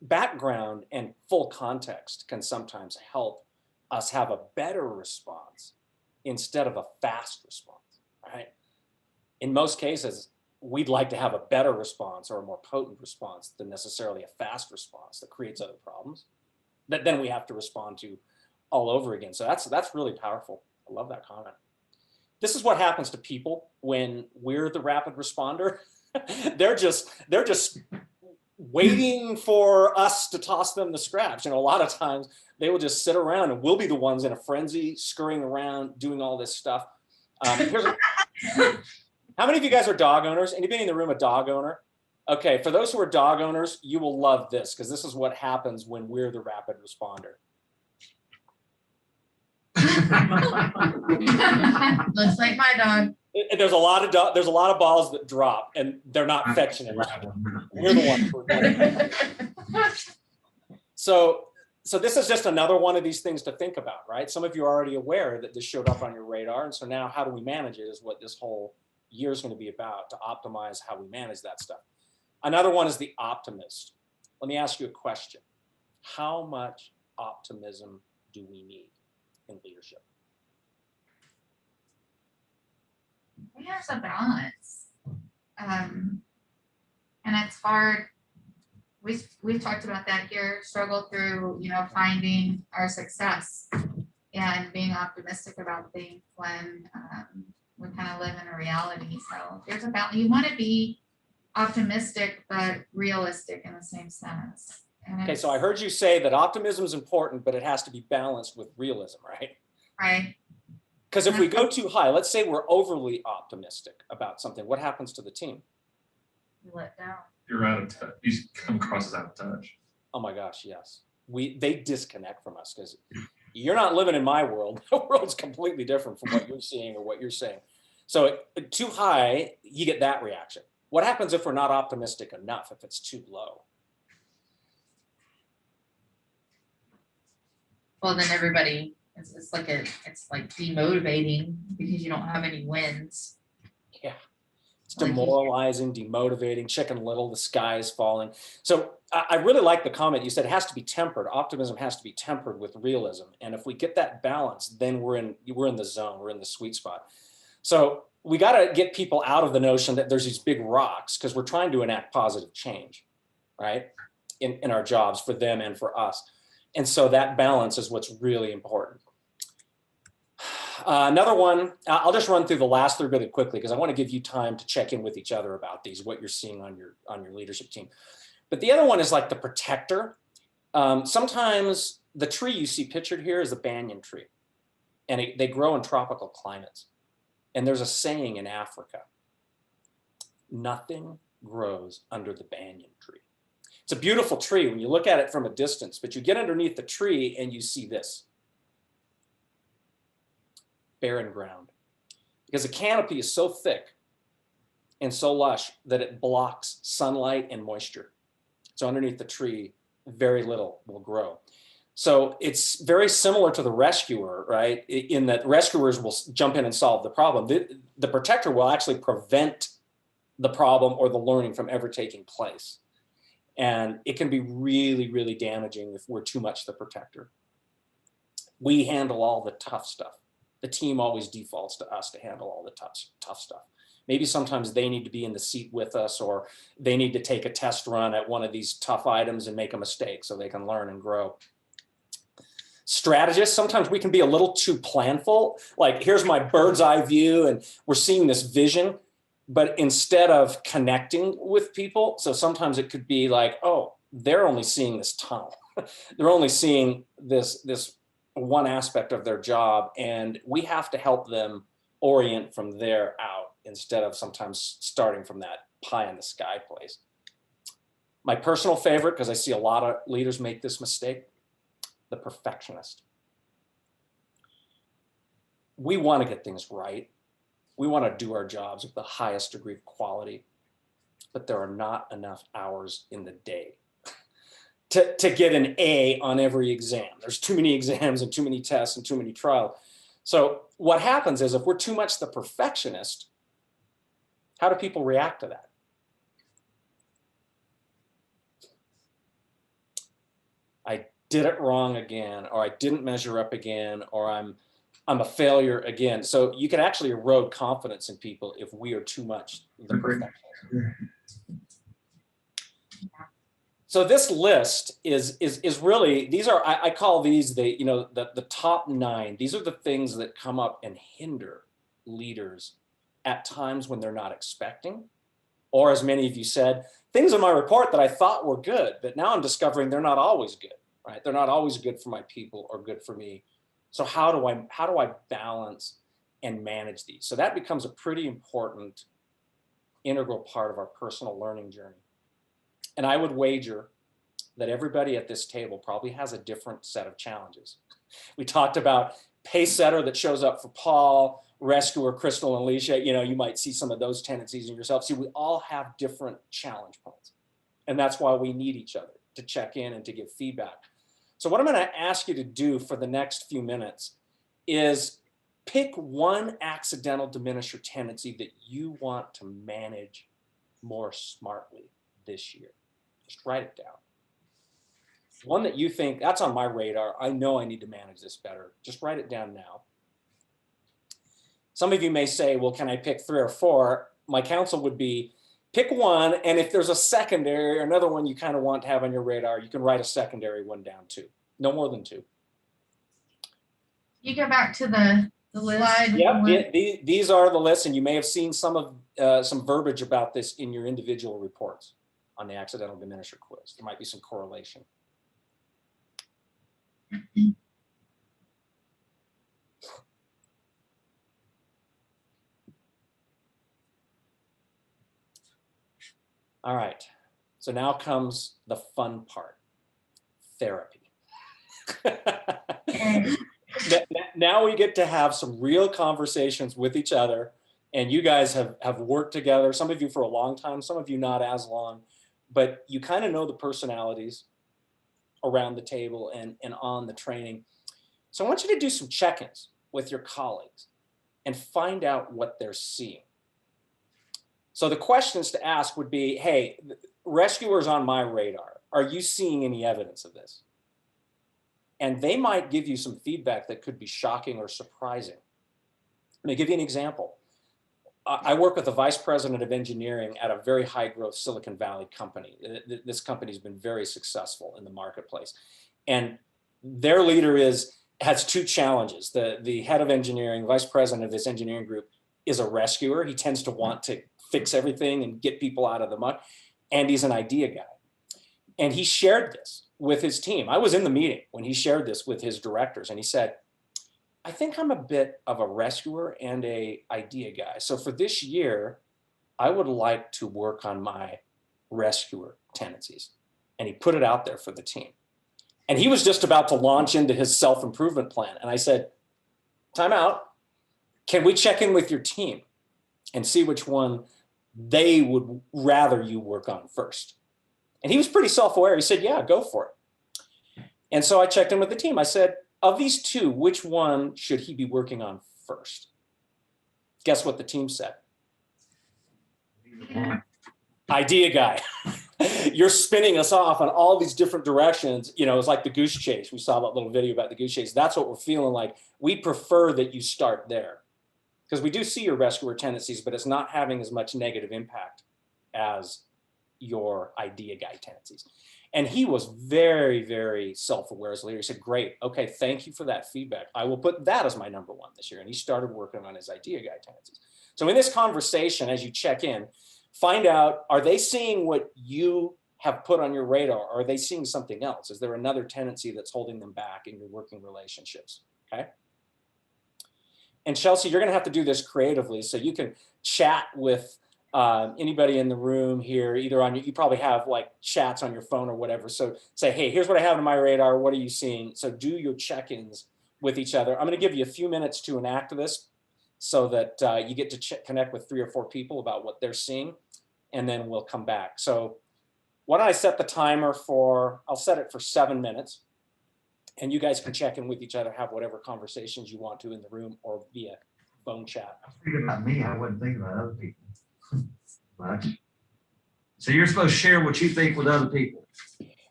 Background and full context can sometimes help us have a better response instead of a fast response, right? In most cases, we'd like to have a better response or a more potent response than necessarily a fast response that creates other problems that then we have to respond to all over again. So that's really powerful. I love that comment. This is what happens to people when we're the rapid responder. they're just waiting for us to toss them the scraps. A lot of times they will just sit around and we'll be the ones in a frenzy, scurrying around, doing all this stuff. How many of you guys are dog owners? Anybody in the room a dog owner? Okay, for those who are dog owners, you will love this because this is what happens when we're the rapid responder. Looks like my dog. There's a lot of balls that drop and they're not fetching it. We're the ones who are doing it. So this is just another one of these things to think about, right? Some of you are already aware that this showed up on your radar. And so now how do we manage it is what this whole year is going to be about, to optimize how we manage that stuff. Another one is the optimist. Let me ask you a question. How much optimism do we need in leadership? There's a balance. And it's hard. We've talked about that here, struggle through, finding our success and being optimistic about things when we kind of live in a reality. So there's a balance. You want to be optimistic, but realistic in the same sense. Okay, so I heard you say that optimism is important, but it has to be balanced with realism, right? Right. Because if we go too high, let's say we're overly optimistic about something, what happens to the team? You let down. You're out of touch. You come across as out of touch. Oh my gosh, yes. They disconnect from us because You're not living in my world. The world's completely different from what you're seeing or what you're saying. So too high, you get that reaction. What happens if we're not optimistic enough, if it's too low? Well, then everybody, it's like demotivating because you don't have any wins. Yeah. It's Like you- demoralizing, demotivating, Chicken Little, the sky is falling. So I really like the comment you said. It has to be tempered. Optimism has to be tempered with realism. And if we get that balance, then we're in the zone, we're in the sweet spot. So we got to get people out of the notion that there's these big rocks, because we're trying to enact positive change, right? In our jobs, for them and for us. And so that balance is what's really important. Another one, I'll just run through the last three really quickly because I want to give you time to check in with each other about these, what you're seeing on your leadership team. But the other one is like the protector. Sometimes the tree you see pictured here is a banyan tree, and they grow in tropical climates. And there's a saying in Africa, nothing grows under the banyan tree. It's a beautiful tree when you look at it from a distance, but you get underneath the tree and you see this. Barren ground, because the canopy is so thick and so lush that it blocks sunlight and moisture. So underneath the tree, very little will grow. So it's very similar to the rescuer, right? In that rescuers will jump in and solve the problem. The protector will actually prevent the problem or the learning from ever taking place. And it can be really, really damaging if we're too much the protector. We handle all the tough stuff. The team always defaults to us to handle all the tough stuff. Maybe sometimes they need to be in the seat with us, or they need to take a test run at one of these tough items and make a mistake so they can learn and grow. Strategists, sometimes we can be a little too planful. Like, here's my bird's eye view and we're seeing this vision, but instead of connecting with people, so sometimes it could be like, oh, they're only seeing this tunnel. They're only seeing this one aspect of their job, and we have to help them orient from there out instead of sometimes starting from that pie in the sky place. My personal favorite, because I see a lot of leaders make this mistake, the perfectionist. We want to get things right. We want to do our jobs with the highest degree of quality, but there are not enough hours in the day to get an A on every exam. There's too many exams and too many tests and too many trials. So what happens is, if we're too much the perfectionist, how do people react to that? I did it wrong again, or I didn't measure up again, or I'm a failure again. So you can actually erode confidence in people if we are too much the perfectionist. So this list is really, these are, I call these the top 9. These are the things that come up and hinder leaders at times when they're not expecting, or, as many of you said, things in my report that I thought were good, but now I'm discovering they're not always good, right? They're not always good for my people or good for me. So how do I balance and manage these? So that becomes a pretty important, integral part of our personal learning journey. And I would wager that everybody at this table probably has a different set of challenges. We talked about pace setter that shows up for Paul, rescuer, Crystal, and Alicia. You might see some of those tendencies in yourself. See, we all have different challenge points. And that's why we need each other to check in and to give feedback. So what I'm going to ask you to do for the next few minutes is pick one accidental diminisher tendency that you want to manage more smartly this year. Just write it down. One that you think, that's on my radar, I know I need to manage this better. Just write it down now. Some of you may say, well, can I pick 3 or 4? My counsel would be, pick one, and if there's a secondary or another one you kind of want to have on your radar, you can write a secondary one down too. No more than 2. You go back to the slide. Yep, these are the lists, and you may have seen some verbiage about this in your individual reports on the accidental diminisher quiz. There might be some correlation. All right, so now comes the fun part, therapy. Now we get to have some real conversations with each other, and you guys have worked together, some of you for a long time, some of you not as long, but you kind of know the personalities around the table and on the training. So I want you to do some check-ins with your colleagues and find out what they're seeing. So the questions to ask would be, hey, rescuers on my radar, are you seeing any evidence of this? And they might give you some feedback that could be shocking or surprising. Let me give you an example. I work with the vice president of engineering at a very high growth Silicon Valley company. This company's been very successful in the marketplace. And their leader has two challenges. The head of engineering, vice president of this engineering group, is a rescuer. He tends to want to fix everything and get people out of the muck. And he's an idea guy. And he shared this with his team. I was in the meeting when he shared this with his directors, and he said, I think I'm a bit of a rescuer and a idea guy. So for this year, I would like to work on my rescuer tendencies. And he put it out there for the team. And he was just about to launch into his self-improvement plan. And I said, time out. Can we check in with your team and see which one they would rather you work on first? And he was pretty self-aware. He said, yeah, go for it. And so I checked in with the team. I said, of these two, which one should he be working on first? Guess what the team said? Idea guy. You're spinning us off on all these different directions. You know, it's like the goose chase. We saw that little video about the goose chase. That's what we're feeling like. We prefer that you start there, because we do see your rescuer tendencies, but it's not having as much negative impact as your idea guy tendencies. And he was very, very self-aware as a leader. He said, great, okay, thank you for that feedback. I will put that as my number one this year. And he started working on his idea guy tendencies. So in this conversation, as you check in, find out, are they seeing what you have put on your radar? Or are they seeing something else? Is there another tendency that's holding them back in your working relationships, okay? And Chelsea, you're gonna have to do this creatively, so you can chat with anybody in the room here, either on you probably have like chats on your phone or whatever. So say, hey, here's what I have on my radar. What are you seeing? So do your check-ins with each other. I'm going to give you a few minutes to enact this so that you get to connect with 3 or 4 people about what they're seeing, and then we'll come back. So why don't I set the timer for, I'll set it for 7 minutes, and you guys can check in with each other, have whatever conversations you want to in the room or via phone chat. Thinking about me, I wouldn't think about other people much. So you're supposed to share what you think with other people.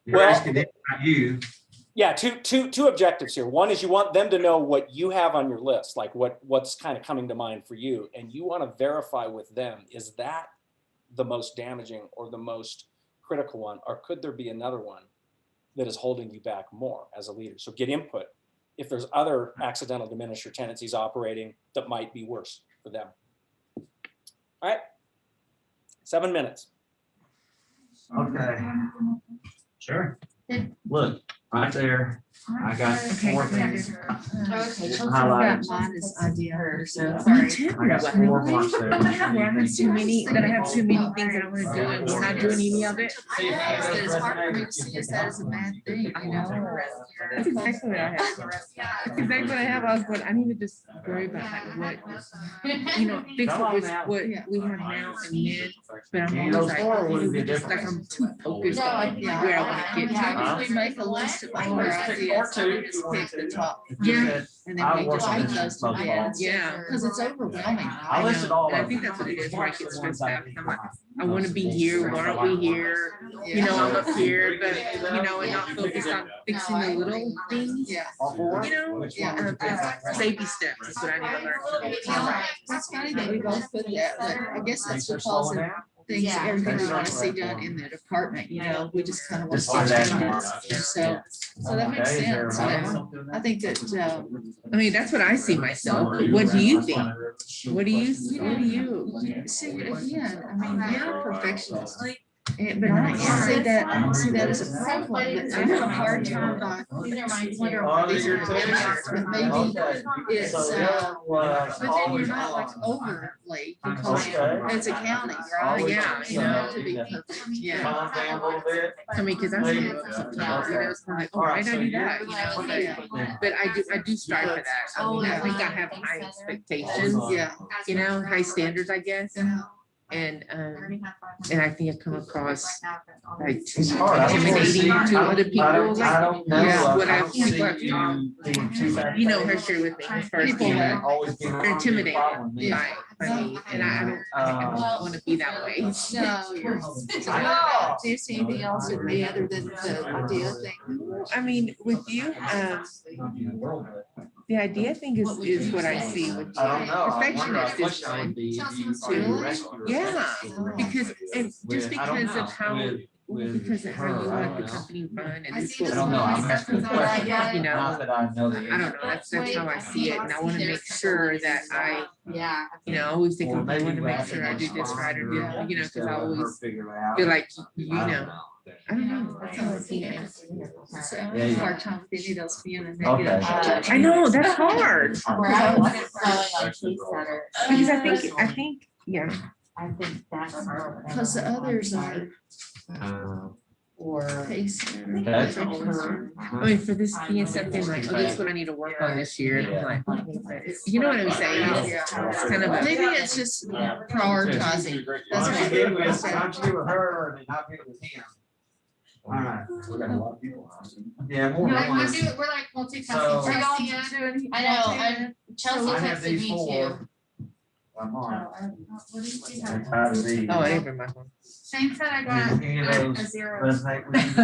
You're asking them about you. Yeah, two objectives here. One is you want them to know what you have on your list, like what's kind of coming to mind for you, and you want to verify with them, is that the most damaging or the most critical one, or could there be another one that is holding you back more as a leader? So get input if there's other accidental diminisher tendencies operating that might be worse for them. All right, 7 minutes. Okay. Sure. Look, right there. I got 4 things. Highlighted. Mine is idea. So Sorry. me too. I got 4 marks there. Where I have too many, that I have too many things that I want to do and we're not doing any of it. It's hard for me to see us that as a bad thing, you know? That's exactly what I have. That's exactly what I have. I was going, I need to just worry about like what, you know, fix what we have now and then. But I'm always like, just like I'm too focused on where I want to get to. We make a list of all our ideas, so we just pick the top. Yeah. And then we just put those to bed. Yeah. Because it's overwhelming. I listed all And I of think them. that's what it is, where I get stressed out. I'm like, I want to be here. Why aren't we here? You know, I'm up here, but you know, and not focused on fixing the little things. Yeah. You know, baby steps is what I need to learn. That's funny that we both put that, but I guess that's because of things, everything we want to see done in the department, you know, we just kind of want to see changes. So that makes sense. I think that, I mean, that's what I see myself. What do you think? What do you? see, again, I mean, you're a perfectionist. But I don't see that, I don't see that as a So problem. funny. But I have a hard time, These are mine too. wonder why these are Diminisher, but maybe it's, but then you're not like overly, because it's a county, right? Yeah, you know, to be perfect, yeah. I mean, cause I see it sometimes, you know, it's like, oh, why did I do that, you know, but I do strive for that. I mean, I think I have high expectations, yeah, you know, high standards, I guess. And I think I come across like intimidating to other people, like, yeah, what I've, people have taught, you know, her share with me as far as people that are intimidated by me, and I don't want to be that way. No, you're. Do you see anything else with me other than the idea thing? I mean, with you, the idea thing is what I see with you. Perfectionist is fine too. Yeah, because, and just because of how you want the company run and it's. I don't know, I'm asking the question. You know, Not I don't know, that's how I see it, and I want to make sure that I, Yeah. you know, I always think, okay, I want to make sure I do this right or do, you know, because I always feel like, you know, I don't know, that's how I see it. So I have a hard time with any of those feelings. I know, that's hard. Where I was selling on Key Center. Because I think, yeah. I think that's. Because the others are Or. pace. I mean, for this being something like, oh, this is what I need to work on this year, and I'm like, okay, but you know what I'm saying? It's kind of a. Maybe it's just prioritizing. That's Once what you it get with, is. once you get with her, and I'll get with him. All right. Yeah, more. We're like, than one. we're like multitasking. So- Chelsea, I know, Chelsea I have texted these me four. too. I'm on. what did you I have? try to be. Oh, I didn't bring my phone. Shane said I got Any of a those zero. resonate with you?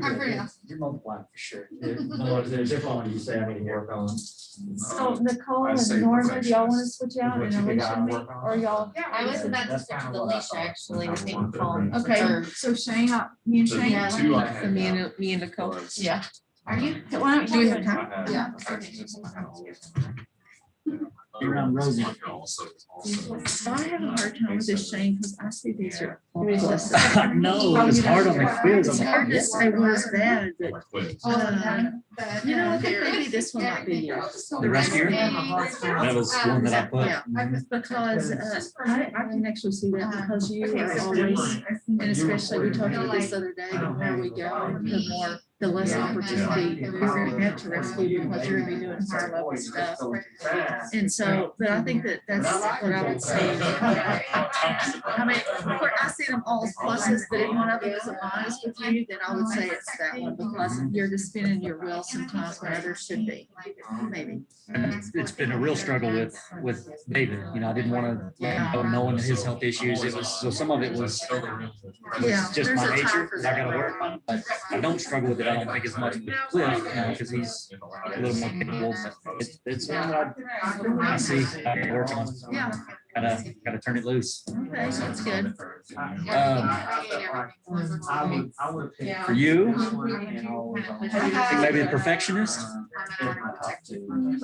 I'm pretty awesome. You're multiplying for sure. No, there's different ones you say I need to work on. So Nicole I and say Norma, do y'all want to switch out What and you think Alicia I and me, work on? or y'all? Yeah, I was about to That's switch kinda to what I Alicia, thought. actually, That's we one can call. thing. Okay, Or- so Shane, me and Shane. Yeah. Two I So me had. and Nicole. Yeah. Are you? Why don't, do we have time? I had Yeah. perfectionist, I had all- Around Rosie. Also. So I have a hard time with this, Shane, because I see these are. No, it was hard on the quiz. It's hard to say what's bad, but you know, I think Yeah. maybe this will not be yours. The rest of your- That was one that I put. Yeah, because I can actually see that because you are always, and especially we talked about this the other day, the more we go, the less opportunity you're gonna have to rescue because you're gonna be doing higher level stuff. And so, but I think that's what I would say. I mean, of course, I see them all as pluses, but if one of them is a minus with you, then I would say it's that one because you're just spinning your wheels sometimes where others should be, maybe. And it's been a real struggle with David. You know, I didn't want to let him go knowing his health issues. It was, so some of it was Yeah, just there's my a time nature, for because I that. gotta work on it. But I don't struggle with it, I don't think as much with Cliff, because he's a little more capable. But it's something that I see, I can work on. Yeah, Gotta turn it loose. okay, that's good. For you, I think maybe the perfectionist.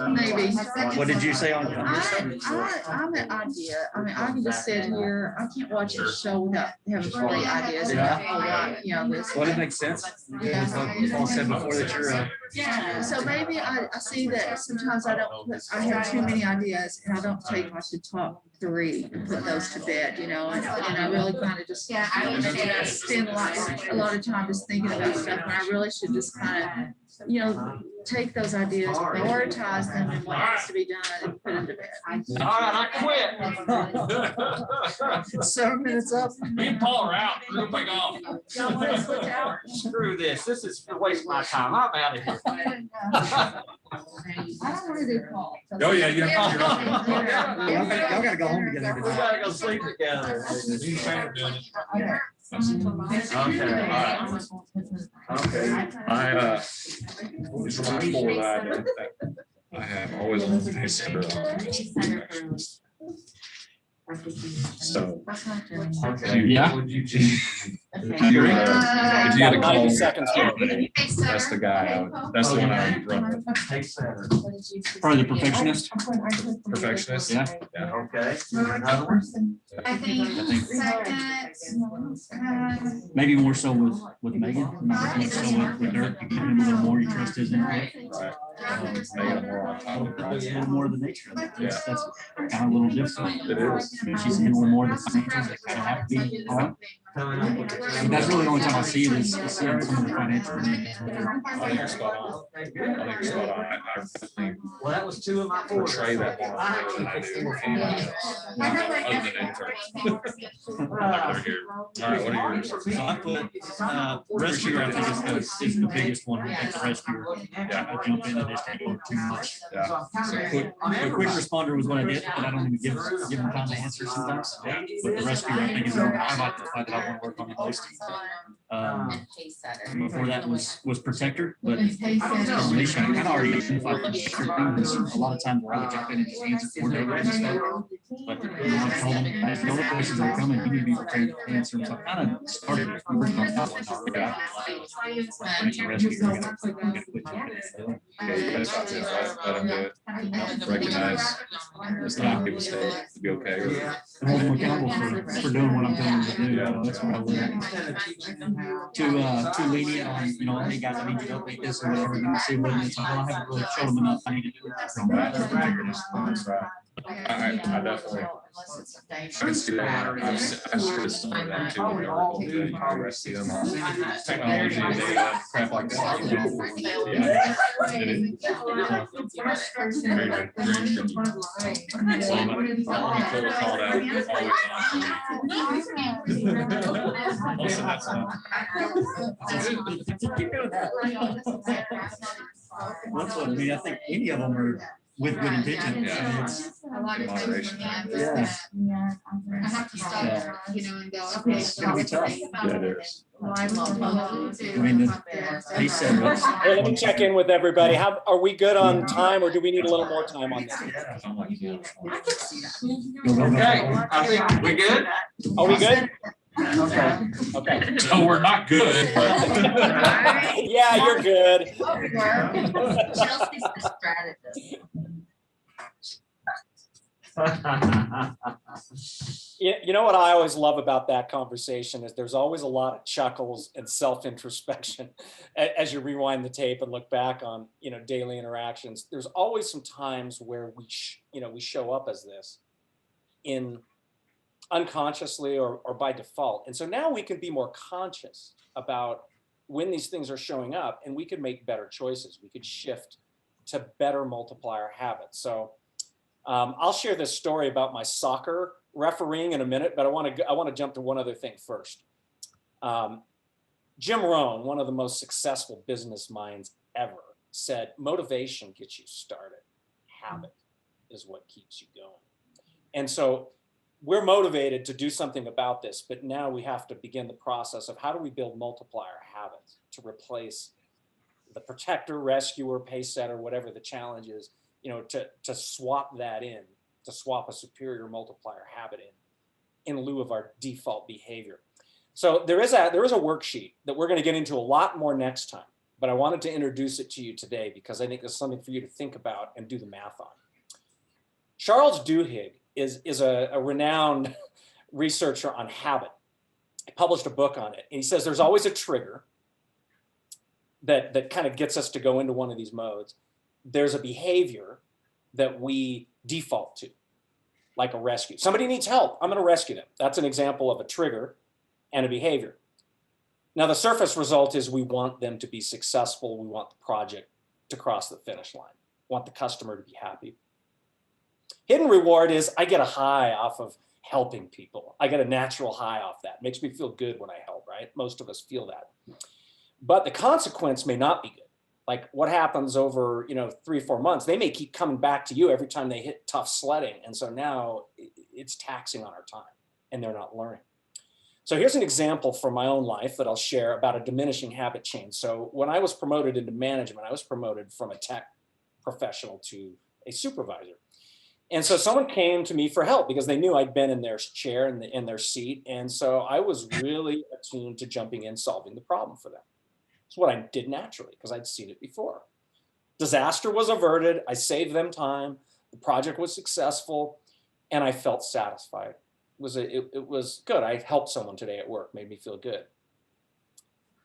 Maybe. What did you say on your side? I'm an idea. I mean, I can just sit here, I can't watch a show without having great ideas about, oh, right, you know, this. Well, it makes sense. Paul said before that you're So maybe I see that sometimes I have too many ideas and I don't take like the top 3 and put those to bed, you know, and I really kind of just, Yeah, I and I spend a lot of time just thinking about stuff, and I really should just kind of, you know, take those ideas, prioritize them and what needs to be done and put them to bed. All right, I quit. 7 minutes up. Me and Paul are out, moving on. Y'all want to switch out? Screw this. This is wasting my time. I'm out of here. I don't want to do Paul. Oh, yeah, you're. Y'all gotta go home together We tonight. gotta go sleep together. You and Shane are doing it. Okay, all right. Okay. I, it's my 4 that I don't think I have always on the center. So, Okay. Yeah. Would you choose? If you had a Got 90 call, seconds here. that's the guy, that's the one I would run with. Probably the perfectionist. Perfectionist? Yeah. Yeah. Okay. I think second, Maybe more so with Megan, not more so with Dirk. You give him a little more, you trust his input. Right. Megan, more on top of it. That's a little more of the nature of it. Yeah. That's kind of a little different. It is. I mean, she's handling more of the financials that kind of have to be on. But that's really the only time I see it is seeing some of the financial. I think you're spot on. I think you're spot on. I definitely Well, that was 2 of my 4. portray that more than I do. And, other than interns. They're here. All right, what are yours? So I put, rescuer, I think is the biggest one. I think the rescuer. Yeah. I jump in and just take over too much. Yeah. So quick, The quick responder was what I did, but I don't even give them time to answer sometimes. But the rescuer, I think, is the one I like to find that I want to work on the most. And pace setter. Before that was protector, but Alicia, I kind of already identified a lot of times where I would jump in and just answer for them. But I told them, I told the questions that are coming, you need to be prepared to answer them. So I kind of started working on that one already. Bring the rescue, I gotta quit jumping in. yeah, you guys have to let them do it. Recognize it's not a big mistake to be okay with it. And hold them accountable for doing what I'm telling them to do. You know, that's what I learned. Too lenient on, you know, hey guys, I need you to update this or whatever. Then see what it is. Well, I haven't really showed them enough. I need to do it. That's right. I definitely. I can see that. I've seen some of that too. When they're able to, you know, rescue them on technology, data, crap like that. Yeah. Very good. Very interesting. So I'm gonna put a call out always on. Most of that stuff. Keep doing that. That's what I mean. I think any of them are with good intention. Yeah. It's, a lot of times. Moderation. yeah. I have to stop, you know, and go. It's gonna be tough. Yeah, it is. I mean, he said, Hey, let me check in with everybody. How, are we good on time or do we need a little more time on this? I'm like, yeah. Okay, I think we good? Are we good? Okay. Okay. No, we're not good, but. Yeah, you're good. Chelsea's the strategist. You know what I always love about that conversation is there's always a lot of chuckles and self-introspection as you rewind the tape and look back on, you know, daily interactions. There's always some times where we show up as this in unconsciously or by default. And so now we can be more conscious about when these things are showing up and we can make better choices. We could shift to better multiplier habits. So I'll share this story about my soccer refereeing in a minute, but I want to jump to one other thing first. Jim Rohn, one of the most successful business minds ever, said, motivation gets you started. Habit is what keeps you going. And so we're motivated to do something about this, but now we have to begin the process of how do we build multiplier habits to replace the protector, rescuer, pace setter, whatever the challenge is, you know, to swap that in, to swap a superior multiplier habit in lieu of our default behavior. So there is a worksheet that we're going to get into a lot more next time, but I wanted to introduce it to you today because I think it's something for you to think about and do the math on. Charles Duhigg is a renowned researcher on habit. He published a book on it, and he says there's always a trigger that kind of gets us to go into one of these modes. There's a behavior that we default to, like a rescue. Somebody needs help, I'm going to rescue them. That's an example of a trigger and a behavior. Now, the surface result is we want them to be successful. We want the project to cross the finish line. We want the customer to be happy. Hidden reward is I get a high off of helping people. I get a natural high off that. It makes me feel good when I help, right? Most of us feel that. But the consequence may not be good. Like what happens over, 3 or 4 months, they may keep coming back to you every time they hit tough sledding. And so now it's taxing on our time and they're not learning. So here's an example from my own life that I'll share about a diminishing habit change. So when I was promoted into management, I was promoted from a tech professional to a supervisor. And so someone came to me for help because they knew I'd been in their chair, in their seat. And so I was really attuned to jumping in, solving the problem for them. It's what I did naturally because I'd seen it before. Disaster was averted. I saved them time. The project was successful and I felt satisfied. It was good. I helped someone today at work, made me feel good.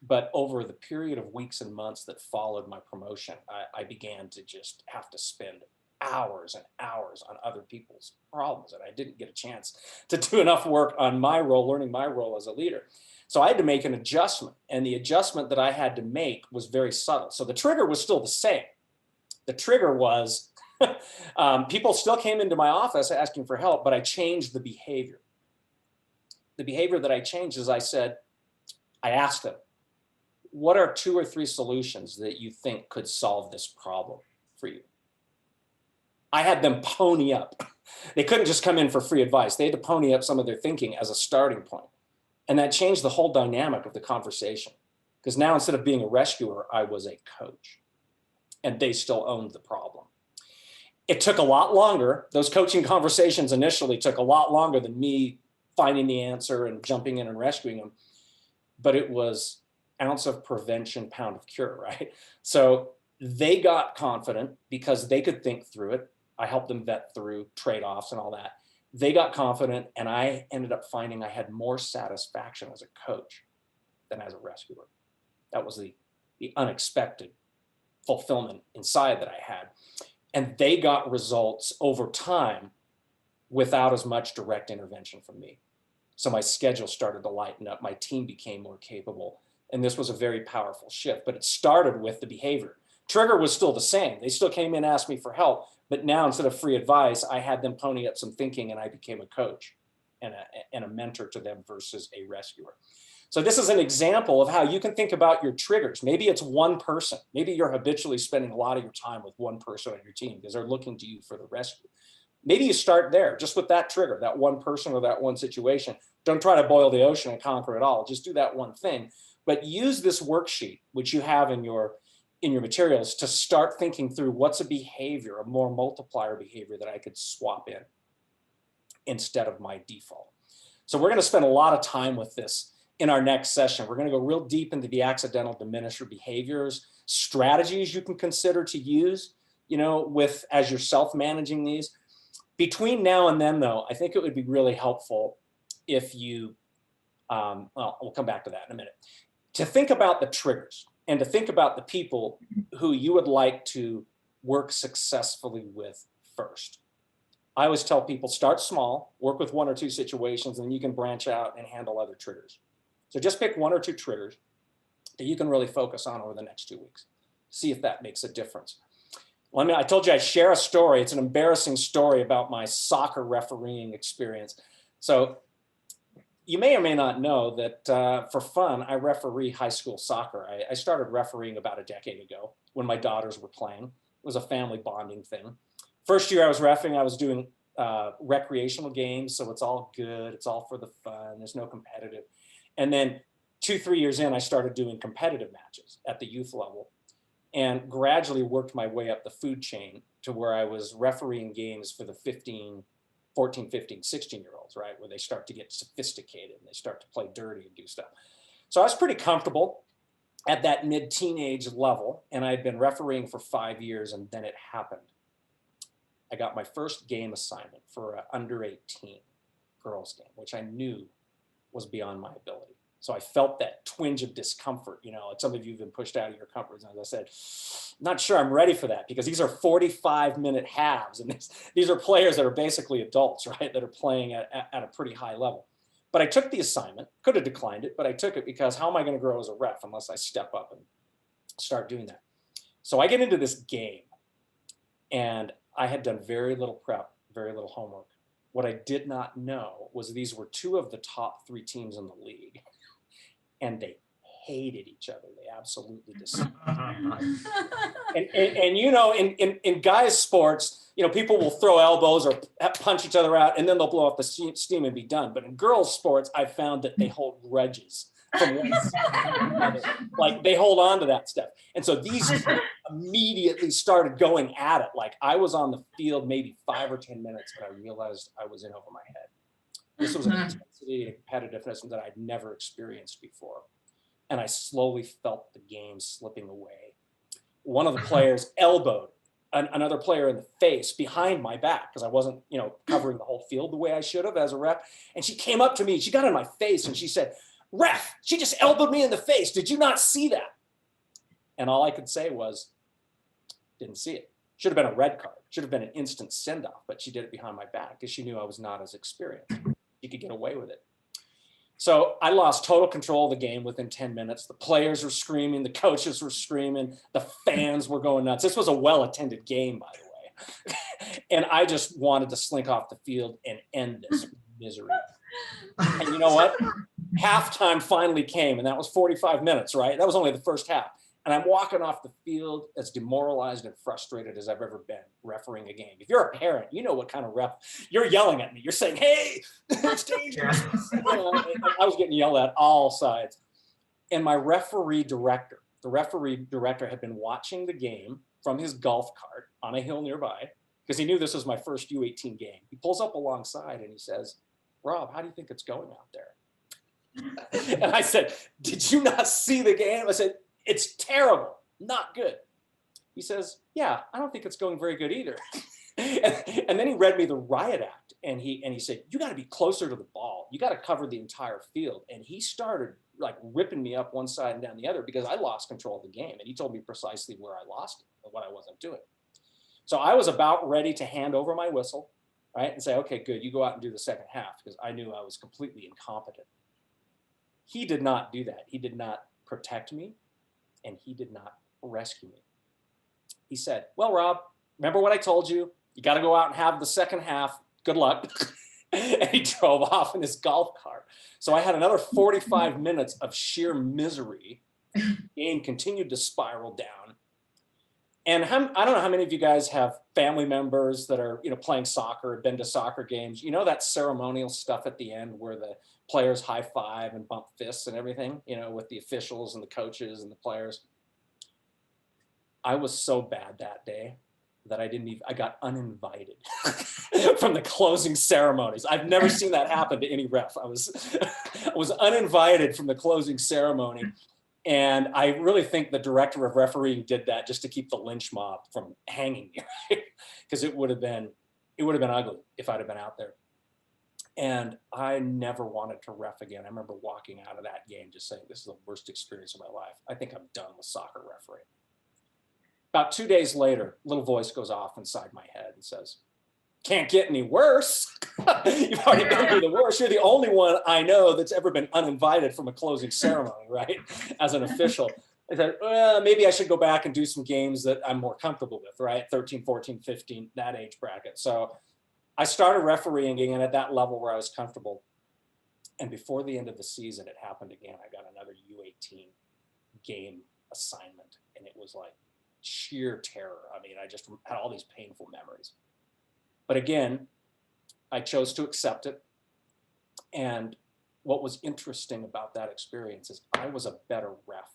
But over the period of weeks and months that followed my promotion, I began to just have to spend hours and hours on other people's problems. And I didn't get a chance to do enough work on my role, learning my role as a leader. So I had to make an adjustment. And the adjustment that I had to make was very subtle. So the trigger was still the same. The trigger was people still came into my office asking for help, but I changed the behavior. The behavior that I changed is I asked them, what are 2 or 3 solutions that you think could solve this problem for you? I had them pony up. They couldn't just come in for free advice. They had to pony up some of their thinking as a starting point. And that changed the whole dynamic of the conversation. Because now instead of being a rescuer, I was a coach. And they still owned the problem. It took a lot longer. Those coaching conversations initially took a lot longer than me finding the answer and jumping in and rescuing them. But it was ounce of prevention, pound of cure, right? So they got confident because they could think through it. I helped them vet through trade-offs and all that. They got confident and I ended up finding I had more satisfaction as a coach than as a rescuer. That was the unexpected fulfillment inside that I had. And they got results over time without as much direct intervention from me. So my schedule started to lighten up. My team became more capable. And this was a very powerful shift, but it started with the behavior. Trigger was still the same. They still came in, asked me for help, but now instead of free advice, I had them pony up some thinking and I became a coach and a mentor to them versus a rescuer. So this is an example of how you can think about your triggers. Maybe it's one person. Maybe you're habitually spending a lot of your time with one person on your team because they're looking to you for the rescue. Maybe you start there just with that trigger, that one person or that one situation. Don't try to boil the ocean and conquer it all. Just do that one thing. But use this worksheet, which you have in your materials, to start thinking through what's a behavior, a more multiplier behavior that I could swap in instead of my default. So we're going to spend a lot of time with this in our next session. We're going to go real deep into the accidental diminisher behaviors, strategies you can consider to use, as you're self-managing these. Between now and then, though, I think it would be really helpful if you, we'll come back to that in a minute, to think about the triggers and to think about the people who you would like to work successfully with first. I always tell people, start small, work with 1 or 2 situations, and you can branch out and handle other triggers. So just pick 1 or 2 triggers that you can really focus on over the next 2 weeks. See if that makes a difference. I told you I'd share a story. It's an embarrassing story about my soccer refereeing experience. So you may or may not know that for fun, I referee high school soccer. I started refereeing about a decade ago when my daughters were playing. It was a family bonding thing. First year I was refereeing, I was doing recreational games. So it's all good. It's all for the fun. There's no competitive. And then 2-3 years in, I started doing competitive matches at the youth level and gradually worked my way up the food chain to where I was refereeing games for the 14, 15, 16-year-olds, right? Where they start to get sophisticated and they start to play dirty and do stuff. So I was pretty comfortable at that mid-teenage level, and I had been refereeing for 5 years, and then it happened. I got my first game assignment for an under 18 girls game, which I knew was beyond my ability. So I felt that twinge of discomfort. Some of you have been pushed out of your comfort zone. As I said, not sure I'm ready for that because these are 45-minute halves. And these are players that are basically adults, right? That are playing at a pretty high level. But I took the assignment, could have declined it, but I took it because how am I going to grow as a ref unless I step up and start doing that? So I get into this game and I had done very little prep, very little homework. What I did not know was these were 2 of the top 3 teams in the league. And they hated each other. They absolutely despised. and in guys' sports, people will throw elbows or punch each other out, and then they'll blow off the steam and be done. But in girls' sports, I found that they hold grudges from one side to the other. Like they hold on to that stuff. And so these immediately started going at it. Like I was on the field maybe 5 or 10 minutes and I realized I was in over my head. This was an intensity and competitiveness that I'd never experienced before. And I slowly felt the game slipping away. One of the players elbowed another player in the face behind my back because I wasn't, covering the whole field the way I should have as a ref. And she came up to me, she got in my face and she said, "Ref, she just elbowed me in the face. Did you not see that?" And all I could say was, "Didn't see it. Should have been a red card. Should have been an instant send-off, but she did it behind my back because she knew I was not as experienced. She could get away with it." So I lost total control of the game within 10 minutes. The players were screaming, the coaches were screaming, the fans were going nuts. This was a well-attended game, by the way. And I just wanted to slink off the field and end this misery. And you know what? Halftime finally came, and that was 45 minutes, right? That was only the first half. And I'm walking off the field as demoralized and frustrated as I've ever been refereeing a game. If you're a parent, you know what kind of ref, you're yelling at me. You're saying, "Hey, it's dangerous." I was getting yelled at all sides. And my referee director, the referee director had been watching the game from his golf cart on a hill nearby because he knew this was my first U18 game. He pulls up alongside and he says, "Rob, how do you think it's going out there?" And I said, "Did you not see the game?" I said, "It's terrible, not good." He says, "Yeah, I don't think it's going very good either." And then he read me the riot act and he said, "You got to be closer to the ball. You got to cover the entire field." And he started like ripping me up one side and down the other because I lost control of the game. And he told me precisely where I lost it and what I wasn't doing. So I was about ready to hand over my whistle, right? And say, "Okay, good, you go out and do the second half," because I knew I was completely incompetent. He did not do that. He did not protect me. And he did not rescue me. He said, "Well, Rob, remember what I told you? You got to go out and have the second half. Good luck." And he drove off in his golf cart. So I had another 45 minutes of sheer misery. The game continued to spiral down. And I don't know how many of you guys have family members that are, playing soccer, been to soccer games. You know that ceremonial stuff at the end where the players high five and bump fists and everything, with the officials and the coaches and the players. I was so bad that day that I got uninvited from the closing ceremonies. I've never seen that happen to any ref. I was uninvited from the closing ceremony. And I really think the director of refereeing did that just to keep the lynch mob from hanging me, because it would have been ugly if I'd have been out there. And I never wanted to ref again. I remember walking out of that game just saying, "This is the worst experience of my life. I think I'm done with soccer refereeing." About 2 days later, a little voice goes off inside my head and says, "Can't get any worse. You've already been through the worst. You're the only one I know that's ever been uninvited from a closing ceremony, right? As an official." I said, "Well, maybe I should go back and do some games that I'm more comfortable with," right? 13, 14, 15, that age bracket. So I started refereeing again at that level where I was comfortable. And before the end of the season, it happened again. I got another U18 game assignment, and it was like sheer terror. I mean, I just had all these painful memories. But again, I chose to accept it. And what was interesting about that experience is I was a better ref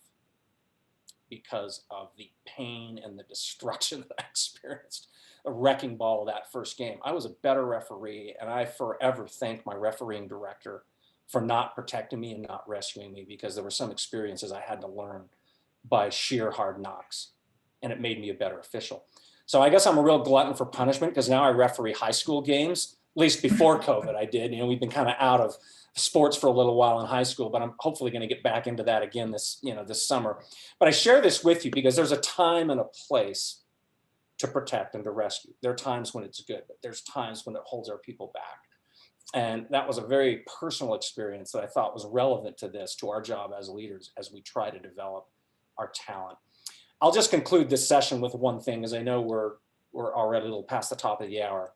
because of the pain and the destruction that I experienced, a wrecking ball of that first game. I was a better referee, and I forever thank my refereeing director for not protecting me and not rescuing me, because there were some experiences I had to learn by sheer hard knocks, and it made me a better official. So I guess I'm a real glutton for punishment, because now I referee high school games. At least before COVID, I did. We've been kind of out of sports for a little while in high school, but I'm hopefully going to get back into that again this summer. But I share this with you because there's a time and a place to protect and to rescue. There are times when it's good, but there's times when it holds our people back. And that was a very personal experience that I thought was relevant to this, to our job as leaders, as we try to develop our talent. I'll just conclude this session with one thing, as I know we're already a little past the top of the hour.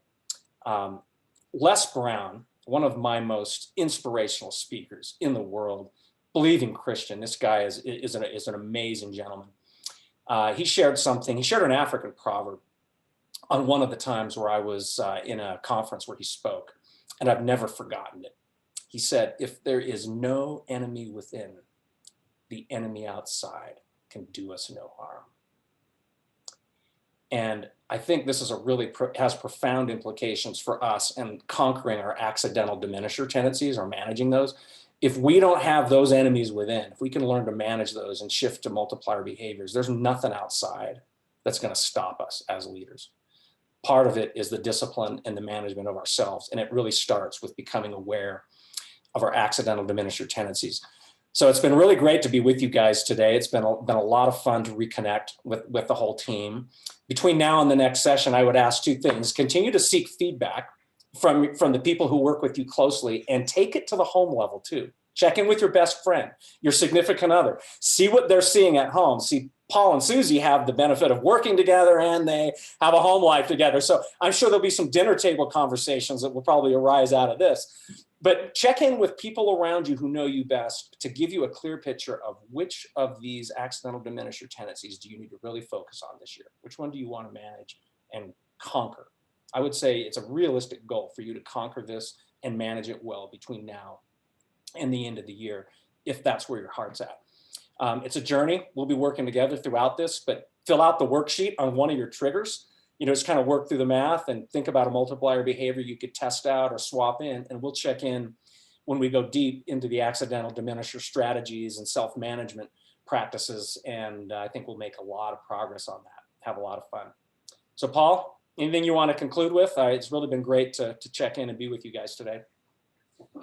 Les Brown, one of my most inspirational speakers in the world, believing Christian. This guy is an amazing gentleman. He shared an African proverb on one of the times where I was in a conference where he spoke, and I've never forgotten it. He said, "If there is no enemy within, the enemy outside can do us no harm. And I think this is has profound implications for us in conquering our accidental diminisher tendencies or managing those. If we don't have those enemies within, if we can learn to manage those and shift to multiplier behaviors, there's nothing outside that's going to stop us as leaders. Part of it is the discipline and the management of ourselves. And it really starts with becoming aware of our accidental diminisher tendencies. So it's been really great to be with you guys today. It's been a lot of fun to reconnect with the whole team. Between now and the next session, I would ask 2 things. Continue to seek feedback from the people who work with you closely, and take it to the home level too. Check in with your best friend, your significant other. See what they're seeing at home. See, Paul and Susie have the benefit of working together, and they have a home life together. So I'm sure there'll be some dinner table conversations that will probably arise out of this. But check in with people around you who know you best to give you a clear picture of which of these accidental diminisher tendencies do you need to really focus on this year? Which one do you want to manage and conquer? I would say it's a realistic goal for you to conquer this and manage it well between now and the end of the year, if that's where your heart's at. It's a journey. We'll be working together throughout this, but fill out the worksheet on one of your triggers. Just kind of work through the math and think about a multiplier behavior you could test out or swap in, and we'll check in when we go deep into the accidental diminisher strategies and self-management practices. And I think we'll make a lot of progress on that, have a lot of fun. So Paul, anything you want to conclude with? It's really been great to check in and be with you guys today.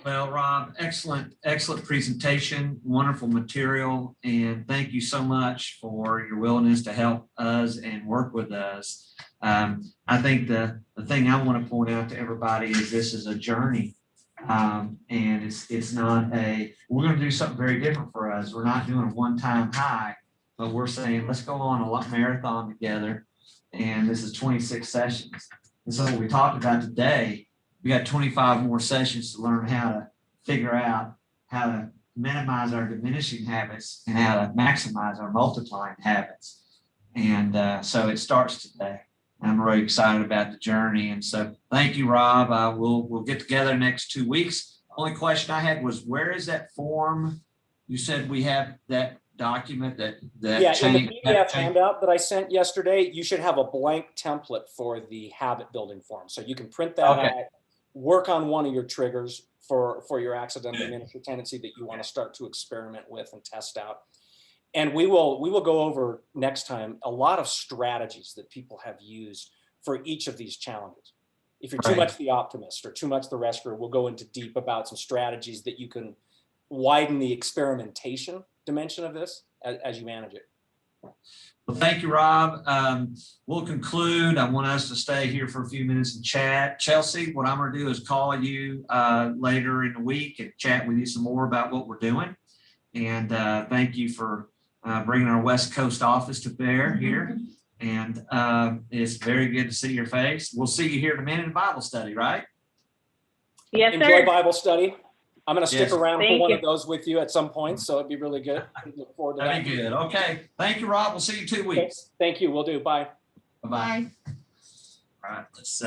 Well, Rob, excellent presentation, wonderful material, and thank you so much for your willingness to help us and work with us. I think the thing I want to point out to everybody is this is a journey, and it's not we're going to do something very different for us. We're not doing a one-time high, but we're saying let's go on a marathon together, and this is 26 sessions. And so what we talked about today, we got 25 more sessions to learn how to figure out how to minimize our diminishing habits and how to maximize our multiplying habits. And so it starts today. I'm really excited about the journey. And so thank you, Rob. We'll get together next 2 weeks. Only question I had was, where is that form? You said we have that document that yeah, in the PDF handout that I sent yesterday, you should have a blank template for the habit building form. So you can print that out, work on one of your triggers for your accidental diminisher tendency that you want to start to experiment with and test out. And we will go over next time a lot of strategies that people have used for each of these challenges. If you're too much the optimist or too much the rescuer, we'll go into deep about some strategies that you can widen the experimentation dimension of this as you manage it. Well, thank you, Rob. We'll conclude. I want us to stay here for a few minutes and chat. Chelsea, what I'm going to do is call you later in the week and chat with you some more about what we're doing. And thank you for bringing our West Coast office to bear here. And it's very good to see your face. We'll see you here in a minute in Bible study, right? Yes, Enjoy sir. Bible study. I'm going to stick around for Thank one you. of those with you at some point, so it'd be really good. Look forward to that. That'd be good. Okay. Thank you, Rob. We'll see you in 2 weeks. Thank you. We'll do. Bye. Bye-bye. All right. Let's